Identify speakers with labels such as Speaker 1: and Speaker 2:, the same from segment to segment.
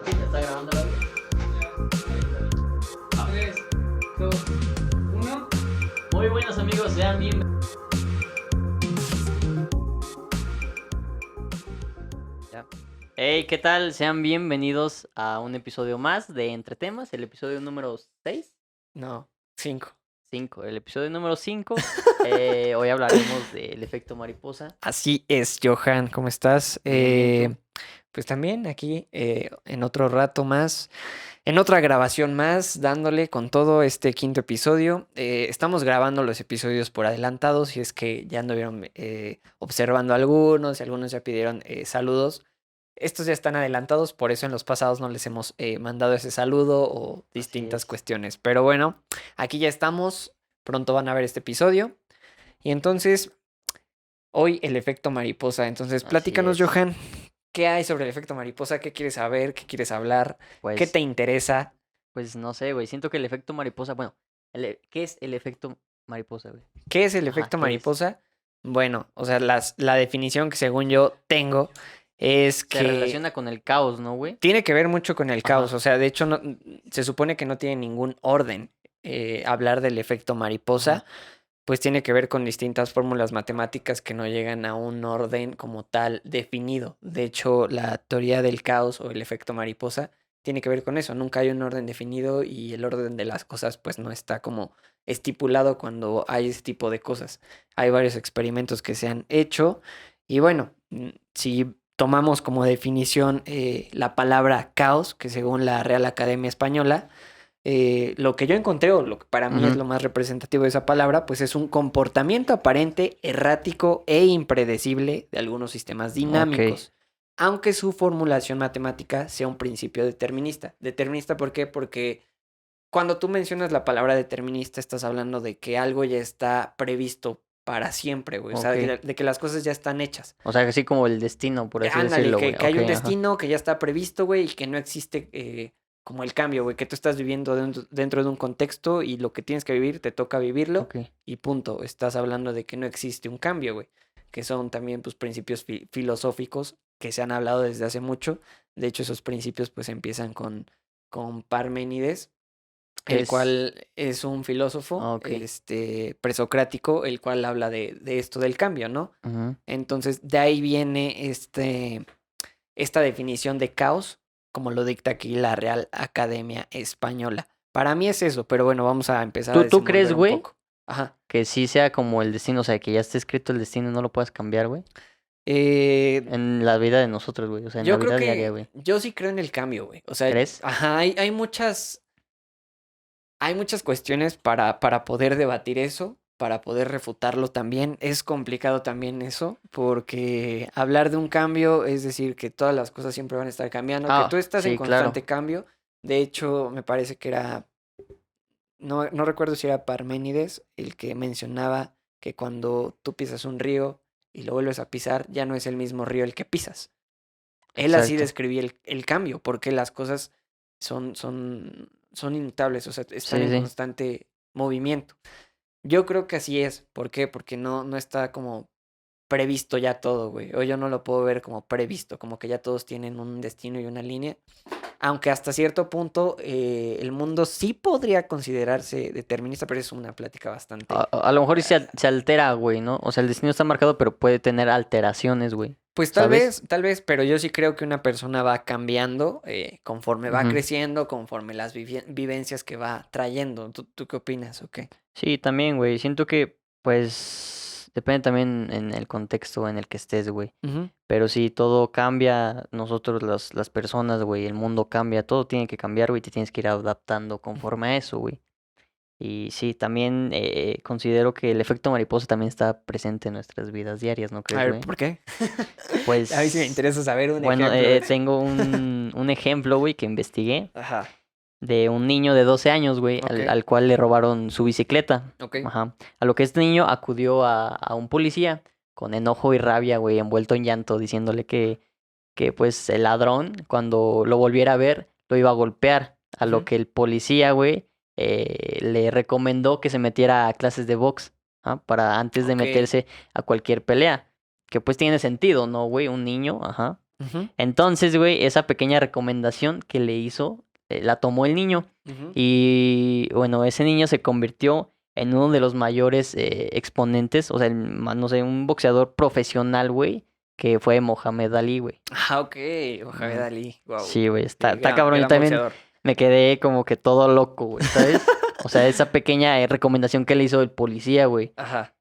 Speaker 1: Sí, ¿te está grabando la vida? Ah.
Speaker 2: 3, 2, 1.
Speaker 1: Muy buenos amigos, sean bienvenidos. Ya. Hey, ¿qué tal? Sean bienvenidos a un episodio más de Entre Temas, el episodio número 6.
Speaker 3: No, 5.
Speaker 1: 5, el episodio número 5. Hoy hablaremos del efecto mariposa.
Speaker 3: Así es, Johan, ¿cómo estás?
Speaker 1: Bien, ¿y tú?
Speaker 3: Pues también aquí en otro rato más, en otra grabación más, dándole con todo este quinto episodio. Estamos grabando los episodios por adelantado, si es que ya anduvieron observando algunos, y algunos ya pidieron saludos. Estos ya están adelantados, por eso en los pasados no les hemos mandado ese saludo o distintas
Speaker 1: es.
Speaker 3: cuestiones. Pero bueno, aquí ya estamos, pronto van a ver este episodio. Y entonces, hoy el efecto mariposa. Entonces,
Speaker 1: Así
Speaker 3: platícanos,
Speaker 1: es.
Speaker 3: Johan, ¿qué hay sobre el efecto mariposa? ¿Qué quieres saber? ¿Qué quieres hablar? ¿Qué te
Speaker 1: Pues,
Speaker 3: interesa?
Speaker 1: pues no sé, güey. Siento que el efecto mariposa. Bueno, ¿qué es el efecto mariposa, güey?
Speaker 3: ¿Qué es el
Speaker 1: Ajá,
Speaker 3: efecto
Speaker 1: ¿qué es?
Speaker 3: mariposa? Bueno, o sea, la definición que según yo tengo es
Speaker 1: Se
Speaker 3: que
Speaker 1: relaciona con el caos, ¿no, güey?
Speaker 3: tiene que ver mucho con el caos.
Speaker 1: Ajá.
Speaker 3: O sea, de hecho, se supone que no tiene ningún orden hablar del efecto mariposa.
Speaker 1: Ajá.
Speaker 3: Pues tiene que ver con distintas fórmulas matemáticas que no llegan a un orden como tal definido. De hecho, la teoría del caos o el efecto mariposa tiene que ver con eso. Nunca hay un orden definido y el orden de las cosas pues no está como estipulado cuando hay ese tipo de cosas. Hay varios experimentos que se han hecho y bueno, si tomamos como definición la palabra caos, que según la Real Academia Española, lo que yo encontré, o lo que para mí es
Speaker 1: Ujú.
Speaker 3: lo más representativo de esa palabra, pues es un comportamiento aparente, errático e impredecible de algunos sistemas
Speaker 1: Ok.
Speaker 3: dinámicos, aunque su formulación matemática sea un principio determinista. ¿Determinista por qué? Porque cuando tú mencionas la palabra determinista, estás hablando de que algo ya está previsto para siempre, güey. O sea,
Speaker 1: Ok.
Speaker 3: de que las cosas ya están hechas.
Speaker 1: O sea, así como el destino, por así
Speaker 3: Ándale,
Speaker 1: decirlo, güey.
Speaker 3: que hay
Speaker 1: Ok,
Speaker 3: un
Speaker 1: ajá.
Speaker 3: destino que ya está previsto, güey, y que no existe como el cambio, güey, que tú estás viviendo dentro de un contexto y lo que tienes que vivir, te toca vivirlo
Speaker 1: Ok.
Speaker 3: y punto. Estás hablando de que no existe un cambio, güey, que son también pues principios filosóficos que se han hablado desde hace mucho. De hecho, esos principios pues empiezan con Parménides, el
Speaker 1: Es.
Speaker 3: cual es un filósofo,
Speaker 1: Ok.
Speaker 3: presocrático, el cual habla de esto del cambio, ¿no?
Speaker 1: Ujú.
Speaker 3: Entonces, de ahí viene esta definición de caos, como lo dicta aquí la Real Academia Española. Para mí es eso, pero bueno, vamos a empezar a
Speaker 1: ¿Tú crees,
Speaker 3: desenvolver un
Speaker 1: güey,
Speaker 3: poco. Ajá.
Speaker 1: que sí sea como el destino? O sea, que ya esté escrito el destino y no lo puedas cambiar, güey.
Speaker 3: Eh,
Speaker 1: En la vida de nosotros, güey. O sea, en la
Speaker 3: yo creo
Speaker 1: vida diaria,
Speaker 3: que
Speaker 1: güey.
Speaker 3: yo sí creo en el cambio, güey. O sea,
Speaker 1: ¿Crees?
Speaker 3: ajá, hay muchas cuestiones para poder debatir eso, para poder refutarlo también. Es complicado también eso, porque hablar de un cambio es decir que todas las cosas siempre van a estar cambiando, que tú
Speaker 1: Ah,
Speaker 3: estás en
Speaker 1: sí, claro.
Speaker 3: constante cambio. De hecho, me parece que era, no recuerdo si era Parménides el que mencionaba que cuando tú pisas un río y lo vuelves a pisar, ya no es el mismo río el que pisas. Él así
Speaker 1: Exacto.
Speaker 3: describía el cambio, porque las cosas son inmutables, o sea, están
Speaker 1: Sí,
Speaker 3: en
Speaker 1: sí.
Speaker 3: constante movimiento. Yo creo que así es. ¿Por qué? Porque no está como previsto ya todo, güey. O yo no lo puedo ver como previsto, como que ya todos tienen un destino y una línea. Aunque hasta cierto punto el mundo sí podría considerarse determinista, pero es una plática bastante.
Speaker 1: A lo mejor y
Speaker 3: eh,
Speaker 1: se altera, güey, ¿no? O sea, el destino está marcado, pero puede tener alteraciones, güey.
Speaker 3: Pues
Speaker 1: ¿Sabes?
Speaker 3: tal vez, pero yo sí creo que una persona va cambiando conforme va
Speaker 1: Ujú.
Speaker 3: creciendo, conforme las vivencias que va trayendo. ¿Tú qué opinas o qué?
Speaker 1: Sí, también, güey. Siento que, pues, depende también en el contexto en el que estés, güey.
Speaker 3: Ujú.
Speaker 1: Pero si todo cambia, nosotros las personas, güey, el mundo cambia, todo tiene que cambiar, güey, te tienes que ir adaptando
Speaker 3: Ujú.
Speaker 1: conforme a eso, güey. Y sí, también considero que el efecto mariposa también está presente en nuestras vidas diarias, ¿no
Speaker 3: A
Speaker 1: crees,
Speaker 3: ver,
Speaker 1: güey?
Speaker 3: ¿por qué? A mí sí me
Speaker 1: Pues,
Speaker 3: interesa saber un
Speaker 1: bueno,
Speaker 3: ejemplo.
Speaker 1: tengo un ejemplo, güey, que investigué
Speaker 3: Ajá,
Speaker 1: de un niño de 12 años, güey,
Speaker 3: ok,
Speaker 1: al cual le robaron su bicicleta.
Speaker 3: ok.
Speaker 1: Ajá. A lo que este niño acudió a un policía con enojo y rabia, güey, envuelto en llanto, diciéndole que pues el ladrón, cuando lo volviera a ver, lo iba a golpear. A lo
Speaker 3: Ujú.
Speaker 1: que el policía, güey, le recomendó que se metiera a clases de box, ¿ah? Para antes de
Speaker 3: Ok,
Speaker 1: meterse a cualquier pelea. Que pues tiene sentido, ¿no, güey? Un niño, ajá.
Speaker 3: Ujú,
Speaker 1: Entonces, güey, esa pequeña recomendación que le hizo, la tomó el niño.
Speaker 3: ujú.
Speaker 1: Y bueno, ese niño se convirtió en uno de los mayores exponentes, o sea, no sé, un boxeador profesional, güey, que fue Mohamed Ali, güey.
Speaker 3: Ah, ok. Mohamed
Speaker 1: Ujú.
Speaker 3: Ali. Wow.
Speaker 1: Sí, güey,
Speaker 3: Sí,
Speaker 1: está cabrón. Yo
Speaker 3: gran
Speaker 1: también
Speaker 3: boxeador.
Speaker 1: me quedé como que todo loco, güey, ¿sabes? O sea, esa pequeña recomendación que le hizo el policía, güey.
Speaker 3: Ajá.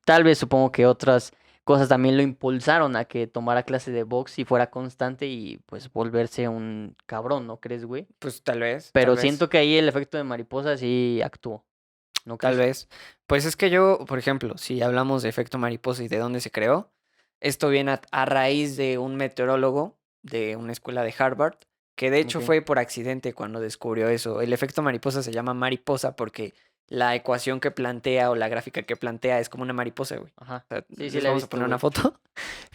Speaker 1: Tal vez supongo que otras cosas también lo impulsaron a que tomara clase de box y fuera constante y pues volverse un cabrón, ¿no crees, güey?
Speaker 3: Pues tal vez, tal
Speaker 1: Pero
Speaker 3: vez.
Speaker 1: siento que ahí el efecto de mariposa sí actuó, ¿no
Speaker 3: Tal
Speaker 1: crees?
Speaker 3: vez. Pues es que yo, por ejemplo, si hablamos de efecto mariposa y de dónde se creó, esto viene a raíz de un meteorólogo de una escuela de Harvard, que de hecho
Speaker 1: Ok,
Speaker 3: fue por accidente cuando descubrió eso. El efecto mariposa se llama mariposa porque la ecuación que plantea o la gráfica que plantea es como una mariposa, güey.
Speaker 1: ajá.
Speaker 3: O sea,
Speaker 1: Sí, sí
Speaker 3: les
Speaker 1: la he
Speaker 3: vamos a
Speaker 1: visto,
Speaker 3: poner una
Speaker 1: güey.
Speaker 3: foto.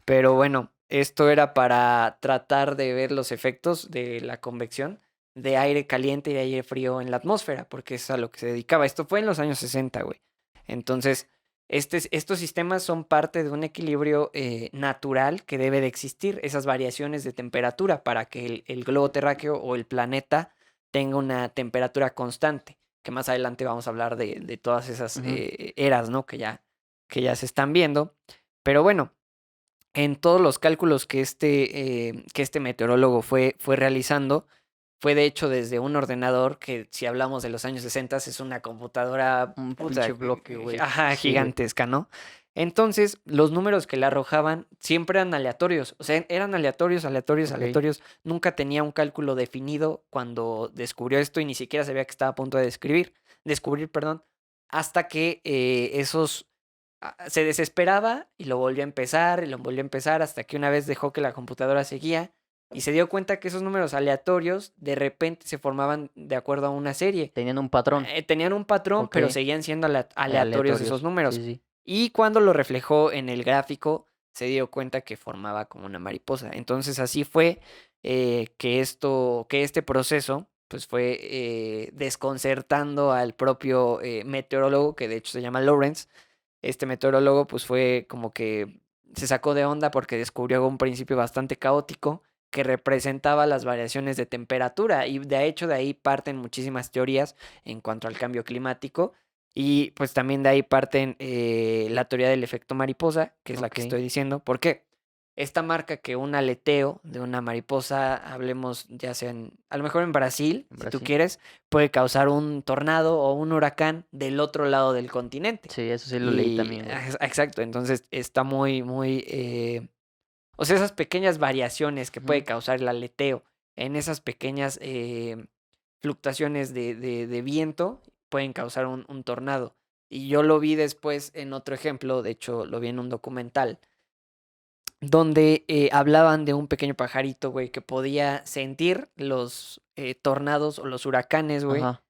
Speaker 3: Pero bueno, esto era para tratar de ver los efectos de la convección de aire caliente y de aire frío en la atmósfera, porque es a lo que se dedicaba. Esto fue en los años 60, güey. Entonces, estos sistemas son parte de un equilibrio natural que debe de existir, esas variaciones de temperatura para que el globo terráqueo o el planeta tenga una temperatura constante, que más adelante vamos a hablar de todas esas
Speaker 1: Ujú.
Speaker 3: eras, ¿no? Que ya se están viendo. Pero bueno, en todos los cálculos que este meteorólogo fue realizando, fue de hecho desde un ordenador que si hablamos de los años 60 es una computadora
Speaker 1: Un
Speaker 3: puta,
Speaker 1: pinche bloque, güey.
Speaker 3: ajá,
Speaker 1: Sí, güey.
Speaker 3: gigantesca, ¿no? Entonces, los números que le arrojaban siempre eran aleatorios, o sea, eran aleatorios, aleatorios,
Speaker 1: Ok.
Speaker 3: aleatorios. Nunca tenía un cálculo definido cuando descubrió esto y ni siquiera sabía que estaba a punto de descubrir, perdón, hasta que esos se desesperaba y lo volvió a empezar y lo volvió a empezar hasta que una vez dejó que la computadora seguía y se dio cuenta que esos números aleatorios de repente se formaban de acuerdo a una serie.
Speaker 1: Tenían un patrón.
Speaker 3: Tenían un patrón,
Speaker 1: Ok.
Speaker 3: pero seguían siendo aleatorios esos
Speaker 1: Aleatorios.
Speaker 3: números.
Speaker 1: Sí, sí.
Speaker 3: Y cuando lo reflejó en el gráfico, se dio cuenta que formaba como una mariposa. Entonces así fue que este proceso pues fue desconcertando al propio meteorólogo, que de hecho se llama Lawrence. Este meteorólogo pues fue como que se sacó de onda porque descubrió un principio bastante caótico que representaba las variaciones de temperatura y de hecho de ahí parten muchísimas teorías en cuanto al cambio climático y pues también de ahí parten la teoría del efecto mariposa, que es la que
Speaker 1: Ok.
Speaker 3: estoy diciendo. ¿Por qué? Esta marca que un aleteo de una mariposa, hablemos ya sea a lo mejor en Brasil,
Speaker 1: En
Speaker 3: si tú
Speaker 1: Brasil.
Speaker 3: quieres, puede causar un tornado o un huracán del otro lado del continente.
Speaker 1: Sí, eso sí lo leí
Speaker 3: Y
Speaker 1: también, güey.
Speaker 3: exacto, entonces está muy, o sea, esas pequeñas variaciones que puede
Speaker 1: Ujú.
Speaker 3: causar el aleteo en esas pequeñas fluctuaciones de viento pueden causar un tornado. Y yo lo vi después en otro ejemplo, de hecho lo vi en un documental, donde hablaban de un pequeño pajarito, güey, que podía sentir los tornados o los huracanes, güey,
Speaker 1: Ajá.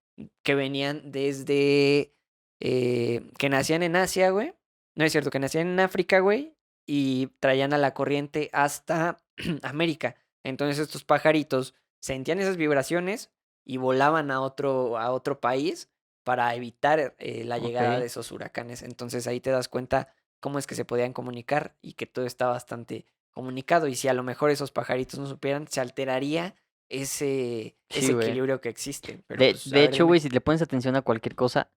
Speaker 3: que venían desde, que nacían en Asia, güey. No es cierto, que nacían en África, güey, y traían a la corriente hasta América. Entonces estos pajaritos sentían esas vibraciones y volaban a otro país para evitar la llegada de
Speaker 1: Ok.
Speaker 3: esos huracanes. Entonces ahí te das cuenta cómo es que se podían comunicar y que todo está bastante comunicado. Y si a lo mejor esos pajaritos no supieran, se alteraría
Speaker 1: Sí,
Speaker 3: ese
Speaker 1: güey.
Speaker 3: equilibrio que existe. Pero
Speaker 1: De,
Speaker 3: pues, a
Speaker 1: de
Speaker 3: ver,
Speaker 1: hecho,
Speaker 3: dime.
Speaker 1: güey, si le pones atención a cualquier cosa,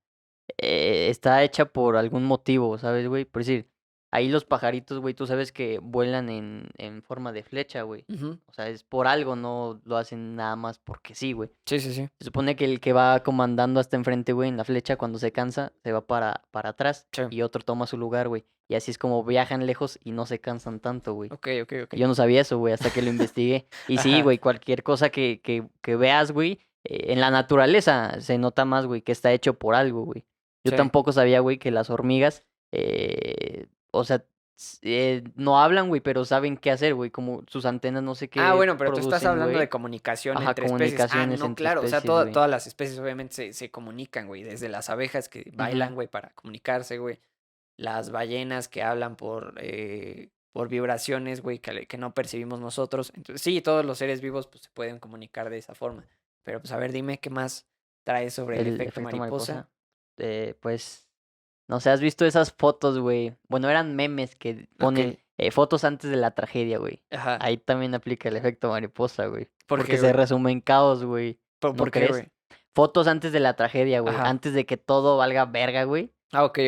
Speaker 1: está hecha por algún motivo, ¿sabes, güey? Por decir, ahí los pajaritos, güey, tú sabes que vuelan en forma de flecha, güey.
Speaker 3: Ujú.
Speaker 1: O sea, es por algo, no lo hacen nada más porque sí, güey.
Speaker 3: Sí, sí, sí.
Speaker 1: Se supone que el que va comandando hasta enfrente, güey, en la flecha, cuando se cansa, se va para atrás
Speaker 3: Sí.
Speaker 1: y otro toma su lugar, güey. Y así es como viajan lejos y no se cansan tanto, güey.
Speaker 3: Ok, ok, ok.
Speaker 1: Yo no sabía eso, güey, hasta que lo investigué. Y sí,
Speaker 3: Ajá.
Speaker 1: güey, cualquier cosa que veas, güey, en la naturaleza se nota más, güey, que está hecho por algo, güey. Yo
Speaker 3: Sí.
Speaker 1: tampoco sabía, güey, que las hormigas, o sea, no hablan, güey, pero saben qué hacer, güey, como sus antenas no sé
Speaker 3: Ah,
Speaker 1: qué
Speaker 3: bueno, pero tú estás
Speaker 1: producen,
Speaker 3: hablando de
Speaker 1: güey.
Speaker 3: comunicación
Speaker 1: Ajá,
Speaker 3: entre especies. Ah,
Speaker 1: comunicaciones
Speaker 3: no,
Speaker 1: entre
Speaker 3: claro. O sea,
Speaker 1: especies, güey.
Speaker 3: todas las especies obviamente se comunican, güey. Desde las abejas que
Speaker 1: Ujú.
Speaker 3: bailan, güey, para comunicarse, güey. Las ballenas que hablan por vibraciones, güey, que no percibimos nosotros. Entonces, sí, todos los seres vivos pues, se pueden comunicar de esa forma. Pero pues a ver, dime qué más traes sobre el
Speaker 1: El
Speaker 3: efecto
Speaker 1: efecto
Speaker 3: mariposa.
Speaker 1: mariposa. Pues, no sé, ¿has visto esas fotos, güey? Bueno, eran memes que
Speaker 3: Ok,
Speaker 1: ponen Fotos antes de la tragedia, güey.
Speaker 3: Ajá.
Speaker 1: Ahí también aplica el efecto mariposa, güey.
Speaker 3: ¿Por
Speaker 1: Porque
Speaker 3: qué,
Speaker 1: se
Speaker 3: güey?
Speaker 1: resume en caos, güey.
Speaker 3: ¿Por,
Speaker 1: ¿No
Speaker 3: por qué,
Speaker 1: crees?
Speaker 3: güey?
Speaker 1: Fotos antes de la tragedia, güey.
Speaker 3: Ajá.
Speaker 1: Antes de que todo valga verga, güey.
Speaker 3: Ah, ok.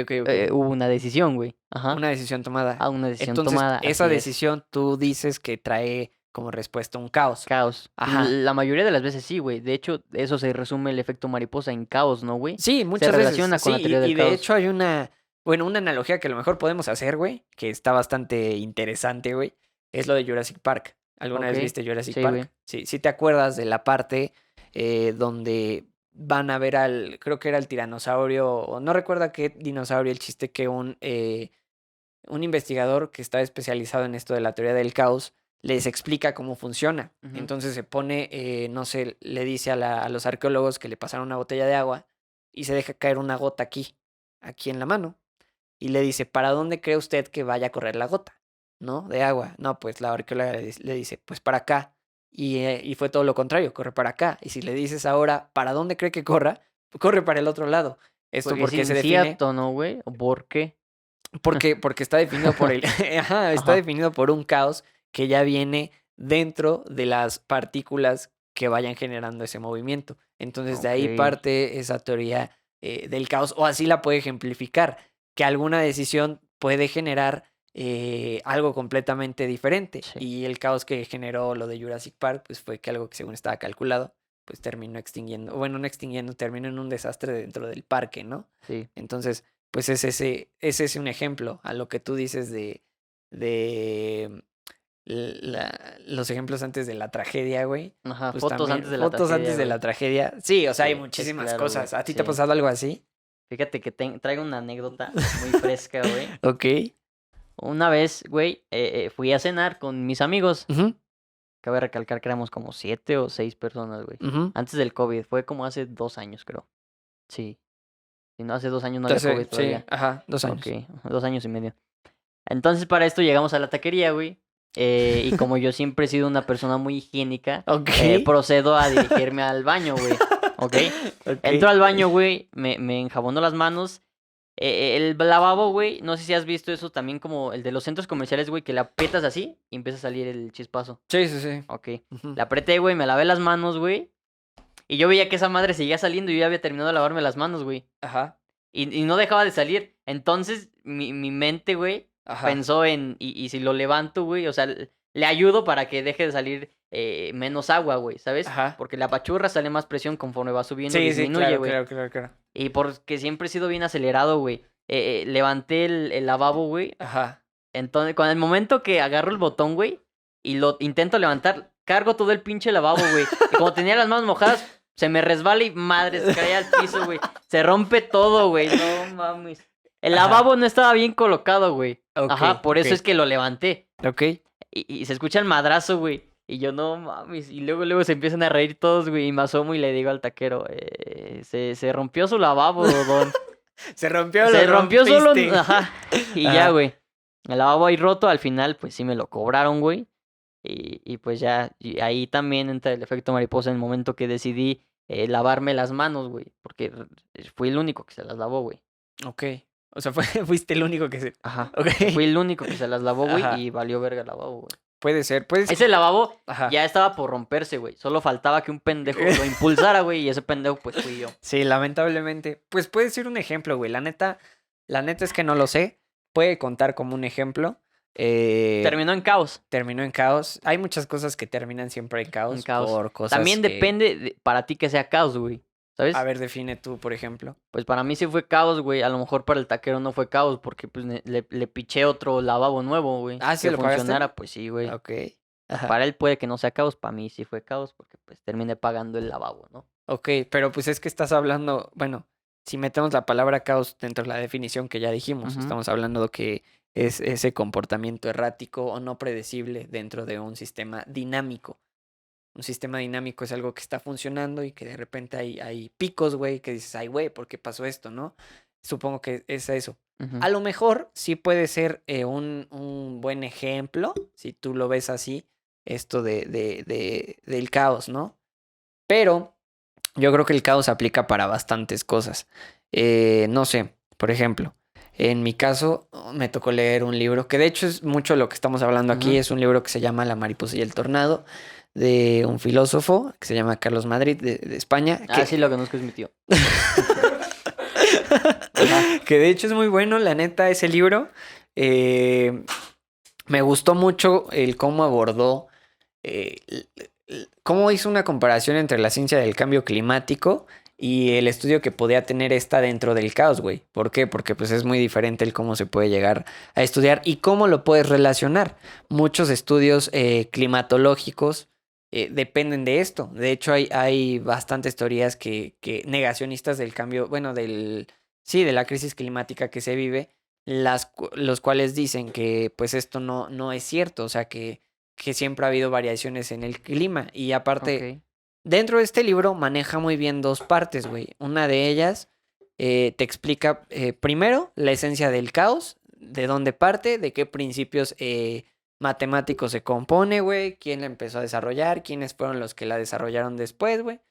Speaker 1: Hubo una decisión, güey. Ajá.
Speaker 3: Una decisión tomada.
Speaker 1: Una decisión
Speaker 3: Entonces,
Speaker 1: tomada.
Speaker 3: esa
Speaker 1: Así es.
Speaker 3: decisión tú dices que trae como respuesta un caos.
Speaker 1: Caos.
Speaker 3: Ajá.
Speaker 1: La mayoría de las veces sí, güey. De hecho, eso se resume el efecto mariposa en caos, ¿no, güey?
Speaker 3: Sí,
Speaker 1: Se
Speaker 3: muchas veces.
Speaker 1: relaciona con la
Speaker 3: Sí,
Speaker 1: teoría del
Speaker 3: y de
Speaker 1: caos.
Speaker 3: hecho hay una analogía que a lo mejor podemos hacer, güey, que está bastante interesante, güey. Es lo de Jurassic Park. ¿Alguna vez
Speaker 1: Ok.
Speaker 3: viste Jurassic
Speaker 1: Sí,
Speaker 3: Park?
Speaker 1: güey.
Speaker 3: Sí, sí te acuerdas de la parte donde van a ver creo que era el tiranosaurio, o no recuerdo a qué dinosaurio, el chiste que un investigador que está especializado en esto de la teoría del caos les explica cómo funciona.
Speaker 1: Ujú.
Speaker 3: Entonces se pone, no sé, le dice a los arqueólogos que le pasaron una botella de agua y se deja caer una gota aquí en la mano. Y le dice, ¿para dónde cree usted que vaya a correr la gota? ¿No? De agua. No, pues la arqueóloga le dice, pues para acá. Y fue todo lo contrario, corre para acá. Y si le dices ahora, ¿para dónde cree que corra? Corre para el otro lado. Esto
Speaker 1: Porque
Speaker 3: porque
Speaker 1: es
Speaker 3: se define.
Speaker 1: incierto, ¿no, güey? ¿O por qué?
Speaker 3: Porque está definido por el. Ajá, está
Speaker 1: Ajá.
Speaker 3: definido por un caos que ya viene dentro de las partículas que vayan generando ese movimiento. Entonces, de ahí
Speaker 1: Ok.
Speaker 3: parte esa teoría del caos, o así la puede ejemplificar, que alguna decisión puede generar algo completamente diferente.
Speaker 1: Sí.
Speaker 3: Y el caos que generó lo de Jurassic Park, pues fue que algo que según estaba calculado, pues terminó extinguiendo. Bueno, no extinguiendo, terminó en un desastre dentro del parque, ¿no?
Speaker 1: Sí.
Speaker 3: Entonces, pues es un ejemplo a lo que tú dices de los ejemplos antes de la tragedia, güey.
Speaker 1: Ajá.
Speaker 3: Pues
Speaker 1: Fotos
Speaker 3: también,
Speaker 1: antes de la
Speaker 3: fotos antes
Speaker 1: tragedia,
Speaker 3: de
Speaker 1: güey.
Speaker 3: la tragedia. Sí, o sea, hay
Speaker 1: Sí, es
Speaker 3: muchísimas
Speaker 1: claro, güey.
Speaker 3: cosas. ¿A ti te ha
Speaker 1: Sí.
Speaker 3: pasado algo así?
Speaker 1: Fíjate que traigo una anécdota muy fresca, güey.
Speaker 3: Ok.
Speaker 1: Una vez, güey, fui a cenar con mis amigos.
Speaker 3: Ujú,
Speaker 1: Cabe recalcar que éramos como 7 o 6 personas, güey.
Speaker 3: ujú.
Speaker 1: Antes del COVID. Fue como hace 2 años, creo. Sí. Si no, hace 2 años no había
Speaker 3: Entonces,
Speaker 1: COVID
Speaker 3: sí,
Speaker 1: todavía.
Speaker 3: ajá, 2 años.
Speaker 1: Ok, 2 años y medio. Entonces, para esto llegamos a la taquería, güey. Y como yo siempre he sido una persona muy higiénica,
Speaker 3: Ok.
Speaker 1: procedo a dirigirme al baño, güey. ¿Ok?
Speaker 3: Ok.
Speaker 1: Entro al baño, güey, me enjabonó las manos. El lavabo, güey, no sé si has visto eso también como el de los centros comerciales, güey, que le aprietas así y empieza a salir el chispazo.
Speaker 3: Sí, sí, sí.
Speaker 1: Ok.
Speaker 3: Ujú.
Speaker 1: Le apreté, güey, me lavé las manos, güey. Y yo veía que esa madre seguía saliendo y yo ya había terminado de lavarme las manos, güey.
Speaker 3: Ajá,
Speaker 1: Y no dejaba de salir. Entonces, mi mente, güey,
Speaker 3: ajá.
Speaker 1: pensó en, y si lo levanto, güey, o sea, le ayudo para que deje de salir menos agua, güey, ¿sabes?
Speaker 3: Ajá.
Speaker 1: Porque la apachurra sale más presión conforme va subiendo,
Speaker 3: Sí, sí,
Speaker 1: disminuye,
Speaker 3: claro,
Speaker 1: güey.
Speaker 3: claro.
Speaker 1: Y porque siempre he sido bien acelerado, güey. Levanté el lavabo, güey.
Speaker 3: Ajá.
Speaker 1: Entonces, con el momento que agarro el botón, güey, y lo intento levantar, cargo todo el pinche lavabo, güey. Y como tenía las manos mojadas, se me resbala y madre, se cae al piso, güey. Se rompe todo, güey. No mames. El
Speaker 3: Ajá.
Speaker 1: lavabo no estaba bien colocado, güey.
Speaker 3: Ok,
Speaker 1: Ajá, por eso
Speaker 3: ok.
Speaker 1: es que lo levanté.
Speaker 3: Ok.
Speaker 1: Y se escucha el madrazo, güey. Y yo, no mames. Y luego se empiezan a reír todos, güey. Y me asomo y le digo al taquero, se rompió su lavabo, don.
Speaker 3: Se rompió,
Speaker 1: Se
Speaker 3: lo
Speaker 1: rompió solo,
Speaker 3: rompiste.
Speaker 1: ajá. Y
Speaker 3: Ajá.
Speaker 1: ya, güey. El lavabo ahí roto, al final, pues sí me lo cobraron, güey. Y pues ya, y ahí también entra el efecto mariposa en el momento que decidí lavarme las manos, güey. Porque fui el único que se las lavó, güey.
Speaker 3: Ok. O sea, fuiste el único que se.
Speaker 1: Ajá.
Speaker 3: Ok.
Speaker 1: Fui el único que se las lavó, güey.
Speaker 3: Ajá.
Speaker 1: Y valió verga el lavabo, güey.
Speaker 3: Puede ser.
Speaker 1: Ese lavabo
Speaker 3: Ajá.
Speaker 1: ya estaba por romperse, güey. Solo faltaba que un pendejo lo impulsara, güey. Y ese pendejo, pues fui yo.
Speaker 3: Sí, lamentablemente. Pues puede ser un ejemplo, güey. La neta es que no lo sé. Puede contar como un ejemplo.
Speaker 1: Terminó en caos.
Speaker 3: Terminó en caos. Hay muchas cosas que terminan siempre en caos.
Speaker 1: En caos.
Speaker 3: Por cosas
Speaker 1: También depende para ti que sea caos, güey. ¿Sabes?
Speaker 3: A ver, define tú, por ejemplo.
Speaker 1: Pues para mí sí fue caos, güey. A lo mejor para el taquero no fue caos porque pues le piché otro lavabo nuevo, güey.
Speaker 3: Ah, ¿sí
Speaker 1: que
Speaker 3: lo pagaste?
Speaker 1: funcionara, pues sí, güey.
Speaker 3: Ok. Ajá.
Speaker 1: Para él puede que no sea caos, para mí sí fue caos porque pues terminé pagando el lavabo, ¿no?
Speaker 3: Ok, pero pues es que estás hablando, bueno, si metemos la palabra caos dentro de la definición que ya dijimos,
Speaker 1: Ujú.
Speaker 3: estamos hablando de que es ese comportamiento errático o no predecible dentro de un sistema dinámico. Un sistema dinámico es algo que está funcionando y que de repente hay picos, güey, que dices, ay, güey, ¿por qué pasó esto, no? Supongo que es eso.
Speaker 1: Ujú.
Speaker 3: A lo mejor sí puede ser un buen ejemplo, si tú lo ves así, esto del caos, ¿no? Pero yo creo que el caos aplica para bastantes cosas. No sé, por ejemplo, En mi caso, me tocó leer un libro que de hecho es mucho lo que estamos hablando aquí.
Speaker 1: Ujú.
Speaker 3: Es un libro que se llama La mariposa y el tornado, de un filósofo que se llama Carlos Madrid de España.
Speaker 1: Ah, sí, lo conozco, es mi tío. Ajá.
Speaker 3: Que de hecho es muy bueno, la neta, ese libro. Eh, Me gustó mucho el cómo abordó, cómo hizo una comparación entre la ciencia del cambio climático y el estudio que podía tener esta dentro del caos, güey. ¿Por qué? Porque pues es muy diferente el cómo se puede llegar a estudiar y cómo lo puedes relacionar. Muchos estudios climatológicos dependen de esto. De hecho, hay bastantes teorías que negacionistas del cambio, bueno, sí, de la crisis climática que se vive, los cuales dicen que pues esto no es cierto, o sea que siempre ha habido variaciones en el clima. Y aparte,
Speaker 1: Ok.
Speaker 3: dentro de este libro maneja muy bien dos partes, güey. Una de ellas te explica primero la esencia del caos, de dónde parte, de qué principios matemáticos se compone, güey, quién la empezó a desarrollar, quiénes fueron los que la desarrollaron después, güey.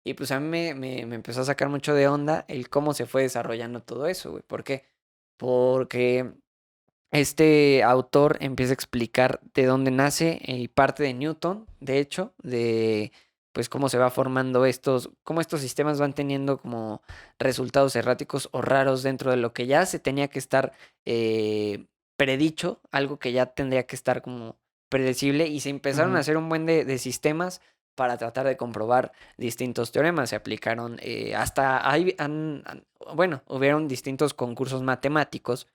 Speaker 3: Y pues a mí me empezó a sacar mucho de onda el cómo se fue desarrollando todo eso, güey. ¿Por qué? Porque este autor empieza a explicar de dónde nace y parte de Newton, de hecho, de pues cómo se va formando cómo estos sistemas van teniendo como resultados erráticos o raros dentro de lo que ya se tenía que estar predicho, algo que ya tendría que estar como predecible, y se empezaron a
Speaker 1: Ujú.
Speaker 3: hacer un buen de sistemas para tratar de comprobar distintos teoremas. Se aplicaron hasta ahí, bueno, hubieron distintos concursos matemáticos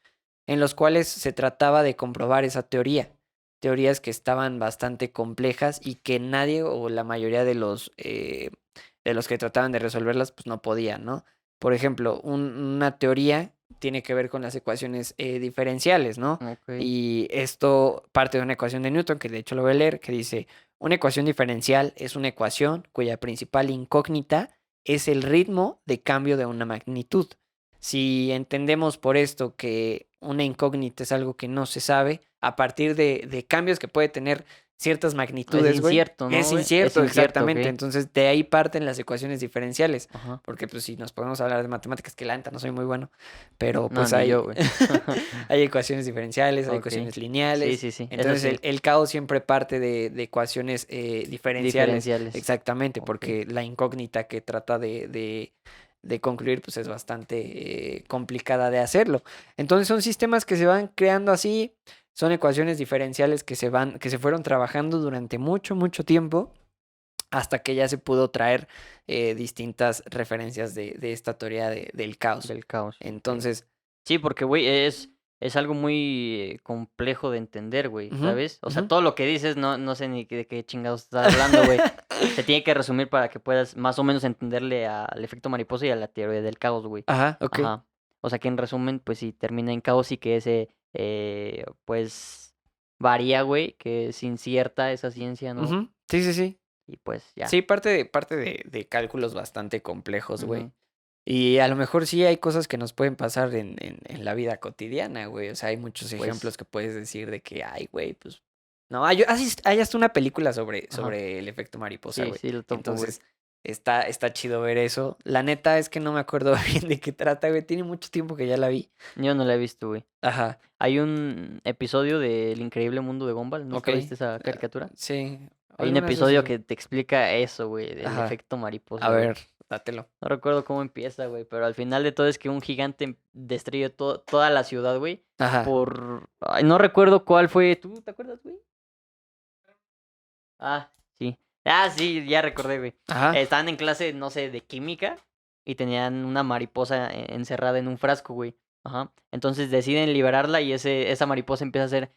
Speaker 3: en los cuales se trataba de comprobar esa teoría. Teorías que estaban bastante complejas y que nadie o la mayoría de los que trataban de resolverlas pues no podían, ¿no? Por ejemplo, una teoría tiene que ver con las ecuaciones diferenciales, ¿no?
Speaker 1: Ok.
Speaker 3: Y esto parte de una ecuación de Newton, que de hecho lo voy a leer, que dice, una ecuación diferencial es una ecuación cuya principal incógnita es el ritmo de cambio de una magnitud. Si entendemos por esto que una incógnita es algo que no se sabe, a partir de cambios que puede tener ciertas
Speaker 1: Es
Speaker 3: magnitudes, güey,
Speaker 1: incierto, ¿no,
Speaker 3: es
Speaker 1: güey? Es
Speaker 3: incierto,
Speaker 1: incierto, ok.
Speaker 3: exactamente. Entonces, de ahí parten las ecuaciones diferenciales.
Speaker 1: Ajá.
Speaker 3: Porque, pues, si nos podemos hablar de matemáticas, que la neta no soy muy bueno, pero
Speaker 1: No,
Speaker 3: pues
Speaker 1: ni
Speaker 3: hay,
Speaker 1: yo, güey.
Speaker 3: hay ecuaciones diferenciales, hay
Speaker 1: Ok.
Speaker 3: ecuaciones
Speaker 1: Sí,
Speaker 3: lineales.
Speaker 1: sí, sí. Eso
Speaker 3: Entonces,
Speaker 1: sí.
Speaker 3: el caos siempre parte de ecuaciones diferenciales,
Speaker 1: Diferenciales.
Speaker 3: exactamente,
Speaker 1: Ok.
Speaker 3: porque la incógnita que trata de concluir, pues es bastante complicada de hacerlo. Entonces son sistemas que se van creando así, son ecuaciones diferenciales que se fueron trabajando durante mucho, mucho tiempo, hasta que ya se pudo traer distintas referencias de esta teoría del caos.
Speaker 1: Del caos. Ok.
Speaker 3: Entonces,
Speaker 1: Sí, porque, güey, es algo muy complejo de entender, güey,
Speaker 3: ujú,
Speaker 1: ¿sabes? O sea,
Speaker 3: ujú.
Speaker 1: todo lo que dices, no sé ni de qué chingados estás hablando, güey. Se tiene que resumir para que puedas más o menos entenderle al efecto mariposa y a la teoría del caos, güey.
Speaker 3: Ajá, ok.
Speaker 1: Ajá. O sea, que en resumen, pues sí, termina en caos y que ese, pues, varía, güey, que es incierta esa ciencia, ¿no?
Speaker 3: Ujú, sí, sí, sí.
Speaker 1: Y pues ya.
Speaker 3: Sí, parte de cálculos bastante complejos, güey.
Speaker 1: Ujú.
Speaker 3: Y a lo mejor sí hay cosas que nos pueden pasar en la vida cotidiana, güey. O sea, hay muchos
Speaker 1: Pues,
Speaker 3: ejemplos que puedes decir de que, ay, güey, pues. No, hay hasta una película sobre,
Speaker 1: ajá.
Speaker 3: sobre el efecto mariposa,
Speaker 1: Sí,
Speaker 3: güey.
Speaker 1: sí, lo topo, güey.
Speaker 3: Entonces, está chido ver eso. La neta es que no me acuerdo bien de qué trata, güey. Tiene mucho tiempo que ya la vi.
Speaker 1: Yo no la he visto, güey.
Speaker 3: Ajá,
Speaker 1: Hay un episodio de El increíble mundo de Gumball,
Speaker 3: ok.
Speaker 1: ¿nunca viste esa caricatura?
Speaker 3: Sí,
Speaker 1: Hay un
Speaker 3: algunas veces
Speaker 1: episodio
Speaker 3: vi.
Speaker 1: que te explica eso, güey, del
Speaker 3: Ajá,
Speaker 1: efecto
Speaker 3: a
Speaker 1: mariposa, güey.
Speaker 3: ver, dátelo.
Speaker 1: No recuerdo cómo empieza, güey, pero al final de todo es que un gigante destruye toda la ciudad, güey,
Speaker 3: Ajá,
Speaker 1: por... Ay, no recuerdo cuál fue. ¿Tú te acuerdas, güey? Ah, sí. Ah, sí, ya recordé, güey.
Speaker 3: ajá.
Speaker 1: Estaban en clase, no sé, de química y tenían una mariposa encerrada en un frasco, güey. Ajá. Entonces deciden liberarla y esa mariposa empieza a hacer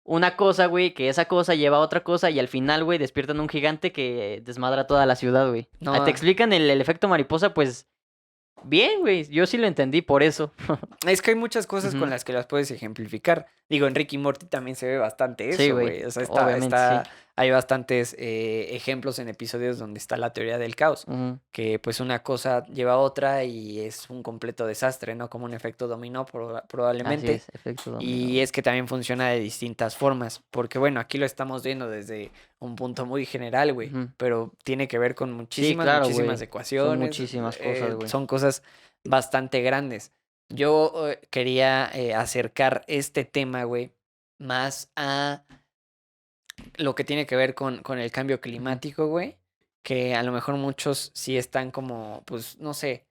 Speaker 1: una cosa, güey, que esa cosa lleva a otra cosa y al final, güey, despiertan un gigante que desmadra toda la ciudad, güey. Ah, te
Speaker 3: No,
Speaker 1: explican el efecto mariposa, pues bien, güey. Yo sí lo entendí por eso.
Speaker 3: es que hay muchas cosas con
Speaker 1: Ujú.
Speaker 3: las que las puedes ejemplificar. Digo, en Ricky y Morty también se ve bastante
Speaker 1: Sí,
Speaker 3: eso,
Speaker 1: güey.
Speaker 3: güey. O sea,
Speaker 1: Obviamente, sí.
Speaker 3: hay bastantes ejemplos en episodios donde está la teoría del caos.
Speaker 1: Ujú.
Speaker 3: Que pues una cosa lleva a otra y es un completo desastre, ¿no? Como un efecto dominó
Speaker 1: Así
Speaker 3: probablemente.
Speaker 1: es, efecto dominó,
Speaker 3: Y
Speaker 1: güey.
Speaker 3: es que también funciona de distintas formas. Porque bueno, aquí lo estamos viendo desde un punto muy general, güey.
Speaker 1: Ujú.
Speaker 3: Pero tiene que ver con
Speaker 1: Sí,
Speaker 3: muchísimas,
Speaker 1: claro,
Speaker 3: muchísimas
Speaker 1: güey. Son
Speaker 3: ecuaciones.
Speaker 1: muchísimas cosas, güey.
Speaker 3: Son cosas bastante grandes. Yo quería acercar este tema, güey, más a lo que tiene que ver con el cambio climático, güey, que a lo mejor muchos sí están como, pues, no sé,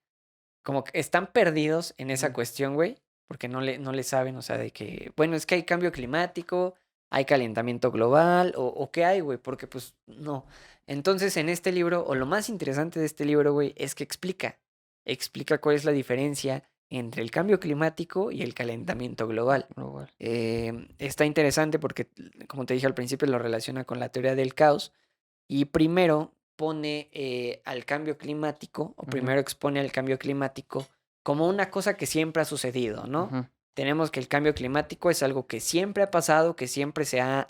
Speaker 3: como que están perdidos en esa
Speaker 1: Ujú.
Speaker 3: cuestión, güey, porque no le saben, o sea, de que, bueno, es que hay cambio climático, hay calentamiento global, o qué hay, güey, porque pues no. Entonces, en este libro, o lo más interesante de este libro, güey, es que explica cuál es la diferencia entre el cambio climático y el calentamiento global.
Speaker 1: Global.
Speaker 3: Está interesante porque, como te dije al principio, lo relaciona con la teoría del caos y primero pone al cambio climático, o
Speaker 1: Ujú,
Speaker 3: primero expone al cambio climático como una cosa que siempre ha sucedido, ¿no?
Speaker 1: ujú.
Speaker 3: Tenemos que el cambio climático es algo que siempre ha pasado, que siempre se ha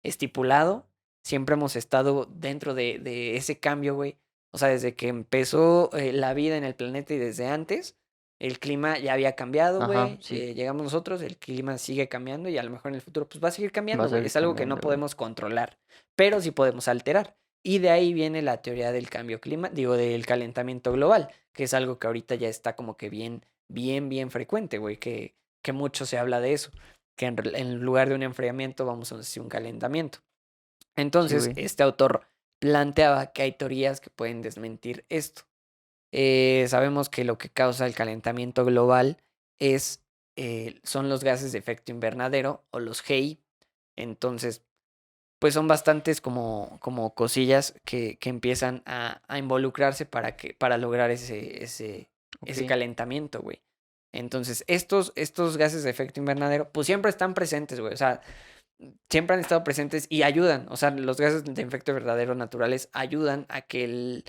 Speaker 3: estipulado, siempre hemos estado dentro de ese cambio, güey. O sea, desde que empezó la vida en el planeta y desde antes, el clima ya había cambiado,
Speaker 1: Ajá,
Speaker 3: güey.
Speaker 1: sí.
Speaker 3: Llegamos nosotros, el clima sigue cambiando y a lo mejor en el futuro pues va a seguir
Speaker 1: Va
Speaker 3: cambiando,
Speaker 1: a
Speaker 3: güey.
Speaker 1: seguir
Speaker 3: Es algo que no
Speaker 1: cambiando, güey.
Speaker 3: podemos controlar, pero sí podemos alterar. Y de ahí viene la teoría del cambio clima, digo, del calentamiento global, que es algo que ahorita ya está como que bien frecuente, güey, que mucho se habla de eso, que en lugar de un enfriamiento vamos a decir un calentamiento.
Speaker 1: Sí,
Speaker 3: Entonces,
Speaker 1: güey.
Speaker 3: este autor planteaba que hay teorías que pueden desmentir esto. Sabemos que lo que causa el calentamiento global son los gases de efecto invernadero o los GI. Entonces, pues son bastantes como cosillas que empiezan a involucrarse para lograr ese
Speaker 1: Ok.
Speaker 3: calentamiento, güey. Entonces, estos gases de efecto invernadero, pues siempre están presentes, güey. O sea, siempre han estado presentes y ayudan. O sea, los gases de efecto invernadero naturales ayudan a que el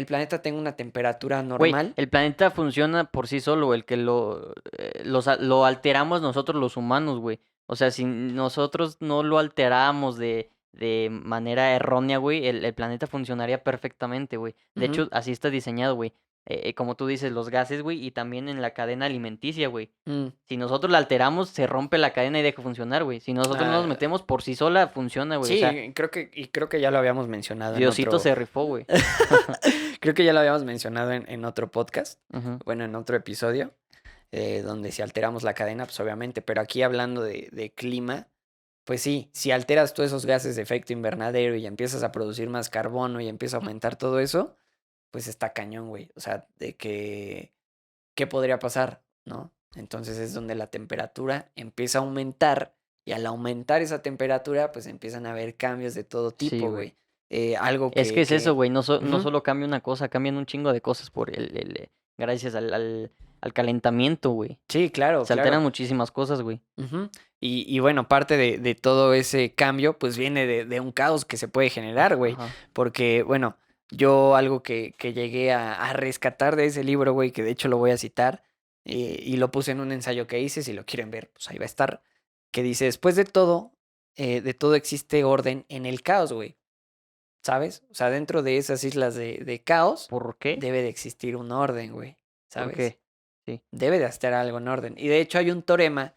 Speaker 3: planeta tenga una temperatura
Speaker 1: Güey,
Speaker 3: normal.
Speaker 1: el planeta funciona por sí solo, el que lo alteramos nosotros los humanos, güey. O sea, si nosotros no lo alteramos de manera errónea, güey, el planeta funcionaría perfectamente, güey. De
Speaker 3: Ujú,
Speaker 1: hecho, así está diseñado, güey. Como tú dices, los gases, güey, y también en la cadena alimenticia, güey.
Speaker 3: mm.
Speaker 1: Si nosotros la alteramos, se rompe la cadena y deja de funcionar, güey. Si nosotros no nos
Speaker 3: Ah,
Speaker 1: metemos por sí sola, funciona, güey. O sea,
Speaker 3: sí, creo que ya lo habíamos mencionado en
Speaker 1: Diosito
Speaker 3: otro.
Speaker 1: se rifó, güey.
Speaker 3: Creo que ya lo habíamos mencionado en otro podcast,
Speaker 1: Ujú.
Speaker 3: bueno, en otro episodio, donde si alteramos la cadena, pues obviamente, pero aquí hablando de clima, pues sí, si alteras todos esos gases de efecto invernadero y empiezas a producir más carbono y empieza a aumentar todo eso, pues está cañón, güey. O sea, de que, ¿qué podría pasar? ¿No? Entonces es donde la temperatura empieza a aumentar y al aumentar esa temperatura, pues empiezan a haber cambios de todo
Speaker 1: Sí,
Speaker 3: tipo,
Speaker 1: güey.
Speaker 3: güey. Algo
Speaker 1: Es que es eso, güey, no
Speaker 3: Ujú.
Speaker 1: solo cambia una cosa, cambian un chingo de cosas por gracias al calentamiento, güey.
Speaker 3: Sí, claro,
Speaker 1: Se alteran
Speaker 3: claro.
Speaker 1: muchísimas cosas, güey.
Speaker 3: Ujú. Y bueno, parte de todo ese cambio, pues viene de un caos que se puede generar, güey.
Speaker 1: Ajá.
Speaker 3: Porque, bueno, yo algo que llegué a rescatar de ese libro, güey, que de hecho lo voy a citar, y lo puse en un ensayo que hice, si lo quieren ver, pues ahí va a estar, que dice, después de todo existe orden en el caos, güey, ¿sabes? O sea, dentro de esas islas de caos,
Speaker 1: ¿Por qué?
Speaker 3: debe de existir un orden, güey,
Speaker 1: ¿Por
Speaker 3: ¿sabes?
Speaker 1: qué? Sí.
Speaker 3: Debe de estar algo en orden. Y de hecho hay un teorema